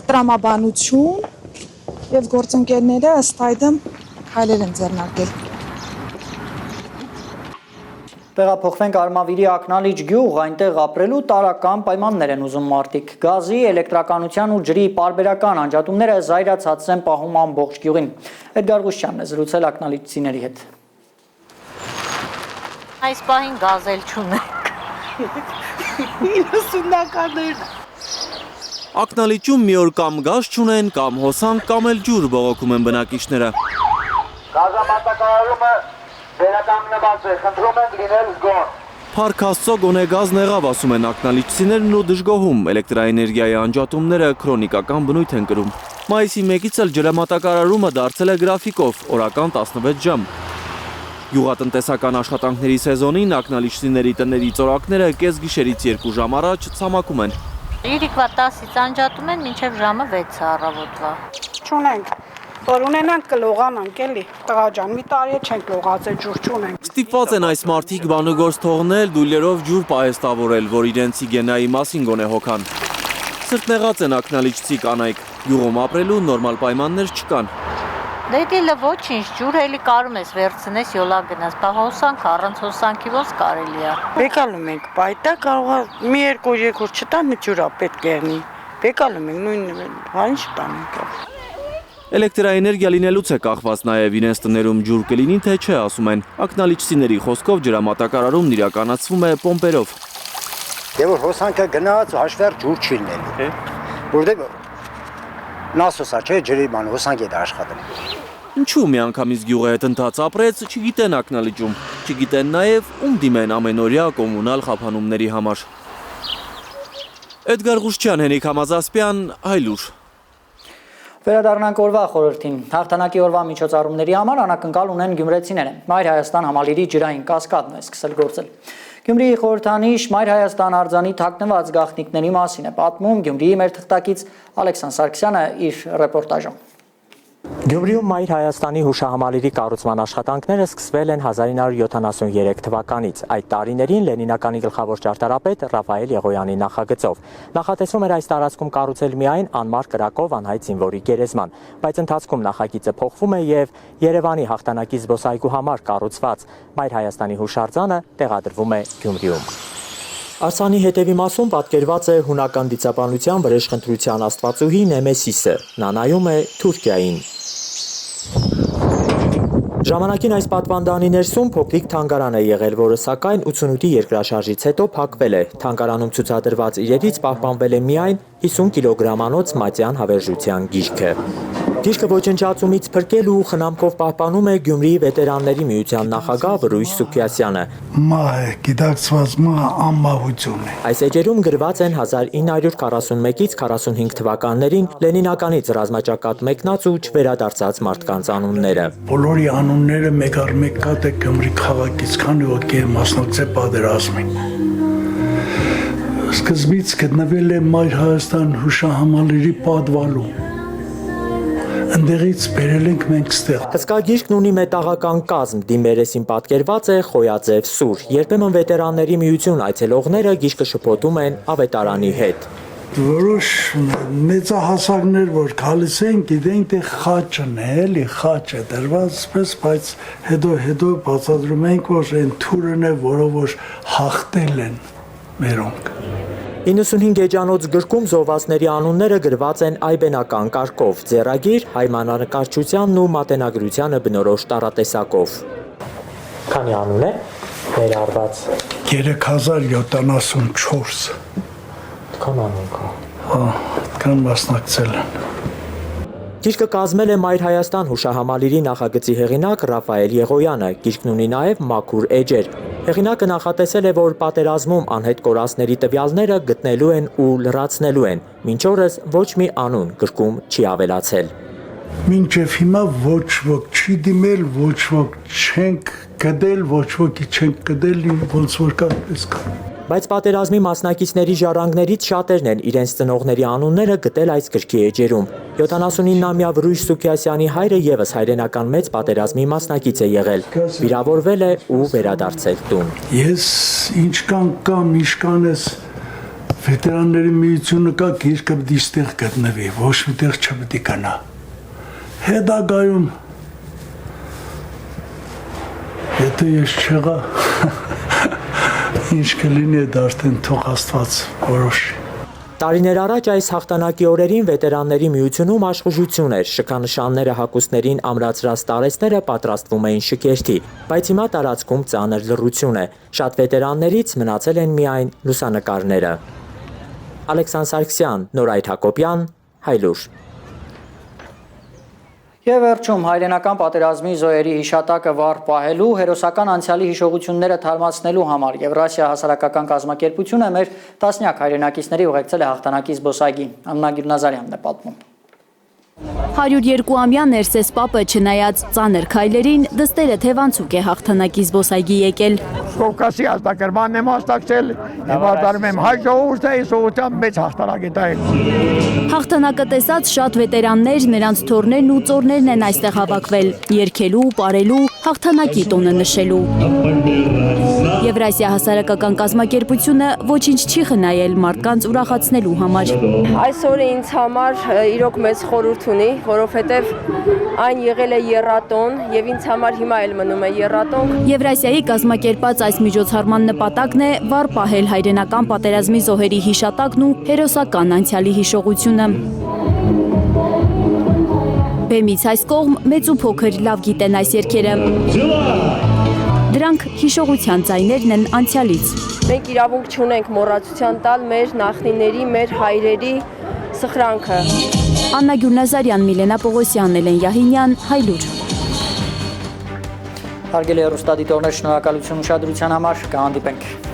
տրամաբանություն եւ գործընկերները ըստ այդմ քայլեր են ձեռնարկել։ Տեղափոխվենք Արմավիրի Ակնալիջ գյուղ, այնտեղ ապրելու տարրական պայմաններ են ուզում մարդիկ։ Գազի, էլեկտրականության ու ջրի պարբերական անջատումները զայրացած են պահում ամբողջ գյուղին։ Էդգար Ղուշյանն է զրուցել ակնալիջցիների հետ։ Այս պահին գազ էլ չունենք։ 90-ականներն։ Ակնալիջում մի օր կամ գազ չունեն, կամ հոսանք, կամ էլ ջուր բողոքում են բնակիչները։ Գազամատակարարումը վերականգնված է, խնդրում ենք լինել զգոն։ Փառք Աստծո գոնե գազն եղավ, ասում են ակնալիջցիներն ու դժգոհում, էլեկտրաէներգիայի անջատումները քրոնիկական բնույթ են կրում։ Մայիսի 1-ից էլ ջրամատակարարումը դարձել է գրաֆիկով, օրական 16 ժամ։ Գյուղատնտեսական աշխատանքների սեզոնին ակնալիջցիների տների ծորակները կեսգիշերից 2 ժամ առաջ ցամաքում են։ Իրիկվա 10-ից անջատում են մինչև ժամը 6 առավոտվա։ Չունենք, որ ունենանք կլողանանք էլի, տղա ջան, մի տարի չենք լողացել, ջուր չունենք։ Ստիպված են այս մարդիկ բանուգործ թողնել, դույլերով ջուր պահեստավորել, որ իրենց հիգիենայի մասին գոնե հոգան։ Սրտնեղած են ակնալիջցի կանայք, գյուղում ապրելու նորմալ պայմաններ չկան։ Դե դիլը ոչինչ, ջուր էլի կարում ես վերցնես յոլա գնաս, բա հոսանք, առանց հոսանքի ոնց կարելի է։ Բեկալում ենք, պայտա կարող է մի երկու չտան ջուրա պետք է լինի։ Բեկալում ենք, նույն բան չտանենք։ Էլեկտրաէներգիա լինելուց է կախված նաև իրենց տներում ջուր կլինի, թե չէ, ասում են։ Ակնալիջցիների խոսքով ջրամատակարարումն իրականացվում է պոմպերով։ Դե որ հոսանքը գնաց հաշվեր ջուր չի լինելու։ Որտեղ նասոսա չէ, ջրի բան հոսանք է դա աշխատում։ Ինչու միանգամից գյուղը հետ ընթաց ապրեց, չգիտեն ակնալիջում, չգիտեն նաև ում դիմեն ամենօրյա կոմունալ խափանումների համար։ Էդգար Ղուշյան, Հենիկ Համազասպյան, Հայլուր։ Վերադառնանք օրվա խորհրդին։ Հաղթանակի օրվա միջոցառումների համար անակնկալ ունեն գյումրեցիները։ Մայր Հայաստան համալիրի ջրային կասկադն է սկսել գործել։ Գյումրիի խորհրդանիշ Մայր Հայաստան արձանի թաքնված գաղտնիքների մասին է պատմում Գյումրիի մեր թղթակից Ալեքսան Սարգսյանը իր ռեպորտաժում։ Գյումրիում Մայր Հայաստանի հուշահամալիրի կառուցման աշխատանքները սկսվել են 1973 թվականից։ Այդ տարիներին Լենինականի գլխավոր ճարտարապետ Ռաֆայել Եղոյանի նախագծով։ Նախատեսվում էր այս տարածքում կառուցել միայն անմար կրակով անհայտ զինվորի գերեզման, բայց ընթացքում նախագիծը փոխվում է եւ Երևանի հաղթանակի զբոսայգու համար կառուցված Մայր Հայաստանի հուշարձանը տեղադրվում է Գյումրիում։ Արսանի հետևի մասում պատկերված է հունական դիցաբանության վրեժխնդրության աստվածուհի Նեմեսիսը։ Նա նայում է Թուրքիային։ Ժամանակին այս պատվանդանի ներսում փոքրիկ թանգարան է եղել, որը սակայն 88-ի երկրաշարժից հետո փակվել է։ Թանգարանում ցուցադրված իրերից պահպանվել է միայն 50 կիլոգրամանոց մատյան հավերժության գիրքը։ Գիրքը ոչնչացումից փրկել ու խնամքով պահպանում է Գյումրիի վետերանների միության նախագահ Վրույժ Սուքիասյանը։ Մահ գիտակցված անմահություն է։ Այս էջերում գրված են 1941-ից 45 թվականներին Լենինականից ռազմաճակատ մեկնած ու չվերադարձած մարդկանց անունները։ Բոլորի անունները մեկ առ մեկ կատ է Գյումրի քաղաքից, քանի ոգի մասնակցել պատերազմին։ Սկզբից գտնվել է Մայր Հայաստան հուշահամալիրի պատվալում։ Ընդեղից բերել ենք մենք ստեղ։ Հսկա գիրքն ունի մետաղական կազմ, դիմերեսին պատկերված է խոյաձև սուր։ Երբեմն վետերանների միություն այցելողները գիրքը շփոթում են ավետարանի հետ։ Որոշ մեծահասակներ, որ գալիս են, գիտենք թե խաչն է, էլի խաչ է դրված, բայց հետո բացատրում ենք, որ այն թուրն է, որով որ հաղթել են մերոնք։ 95 էջանոց գրքում զոհվածների անունները գրված են այբենական կարգով, ձեռագիր հայմանանկարչությանն ու մատենագրությանը բնորոշ տառատեսակով։ Քանի անուն է ներառված։ 3074։ Քան անուն կա։ Կան մասնակցել են։ Գիրքը կազմել է Մայր Հայաստան հուշահամալիրի նախագծի հեղինակ Ռաֆայել Եղոյանը, գիրքն ունի նաև մաքուր էջեր։ Հեղինակը նախատեսել է, որ պատերազմում անհետ կորածների տվյալները գտնելու են ու լրացնելու են, մինչ օրս ոչ մի անուն գրքում չի ավելացել։ Մինչև հիմա ոչ ոք չի դիմել, ոչ ոք չենք գտել, ոչ ոքի չենք գտել, ոնց որ կապես կա։ Բայց պատերազմի մասնակիցների ժառանգներից շատերն են իրենց ծնողների անունները գտել այս գրքի էջերում։ 79-ամյա Վրույժ Սուքիասյանի հայրը եւս հայրենական մեծ պատերազմի մասնակից է եղել։ Վիրավորվել է ու վերադարձել տուն։ Ես ինչքան կամ ինչքան ես վետերանների միությունը կա, գիրքը պիտի ստեղ գտնվի, ոչ միտեղ չպիտի գնա։ Հետագայում եթե ես չեղա ինչ կլինի դա արդեն թող Աստված որոշի։ Տարիներ առաջ այս հաղթանակի օրերին վետերանների միությունում աշխուժություն էր, շքանշանները հագուստներին ամրացրած տարեցները պատրաստվում էին շքերթի, բայց հիմա տարածքում ծանր լռություն է։ Շատ վետերաններից մնացել են միայն լուսանկարները։ Ալեքսանդր Սարգսյան, Նորայր Հակոբյան, Հայլուր։ Եվ վերջում հայրենական պատերազմի զոհերի հիշատակը վառ պահելու, հերոսական անցյալի հիշողությունները թարմացնելու համար Եվրասիա հասարակական կազմակերպությունը մեր տասնյակ հայրենակիցների ուղեկցել է հաղթանակի զբոսայգի։ Աննա Գյուլնազարյանն է պատմում։ 102-ամյա Ներսես Պապը չնայած ծանր քայլերին դստերը թևանցուկ է հաղթանակի զբոսայգի եկել։ Կովկասի ազատագրմանն եմ մասնակցել, եւ արտարում եմ հայ ժողովուրդը սովորության մեծ հաղթանակի տայել։ Հաղթանակը տեսած շատ վետերաններ, նրանց թորներն ու ծորներն են այստեղ հավաքվել, երգելու, պարելու, հաղթանակի տոնը նշելու։ Եվրասիա հասարակական կազմակերպությունը ոչինչ չի խնայել մարդկանց ուրախացնելու համար։ Այսօրը ինձ համար իրոք մեծ խորհուրդ ունի, որովհետև այն եղել է եռատոն եւ ինձ համար հիմա էլ մնում է եռատոն։ Եվրասիայի կազմակերպած այս միջոցառման նպատակն է վառ պահել հայրենական պատերազմի զոհերի հիշատակն ու հերոսական անցյալի հիշողությունը։ Բեմից այս կողմ մեծ ու փոքր լավ գիտեն այս երգերը։ Դրանք հիշողության ձայներն են անցյալից։ Մենք իրավունք չունենք մոռացության տալ մեր նախնիների, մեր հայրերի սխրանքը։ Աննա Գյուլնազարյան, Միլենա Պողոսյան, Էլեն Յահինյան, Հայլուր։ Հարգելի հեռուստադիտողներ, շնորհակալություն ուշադրության համար, կհանդիպենք։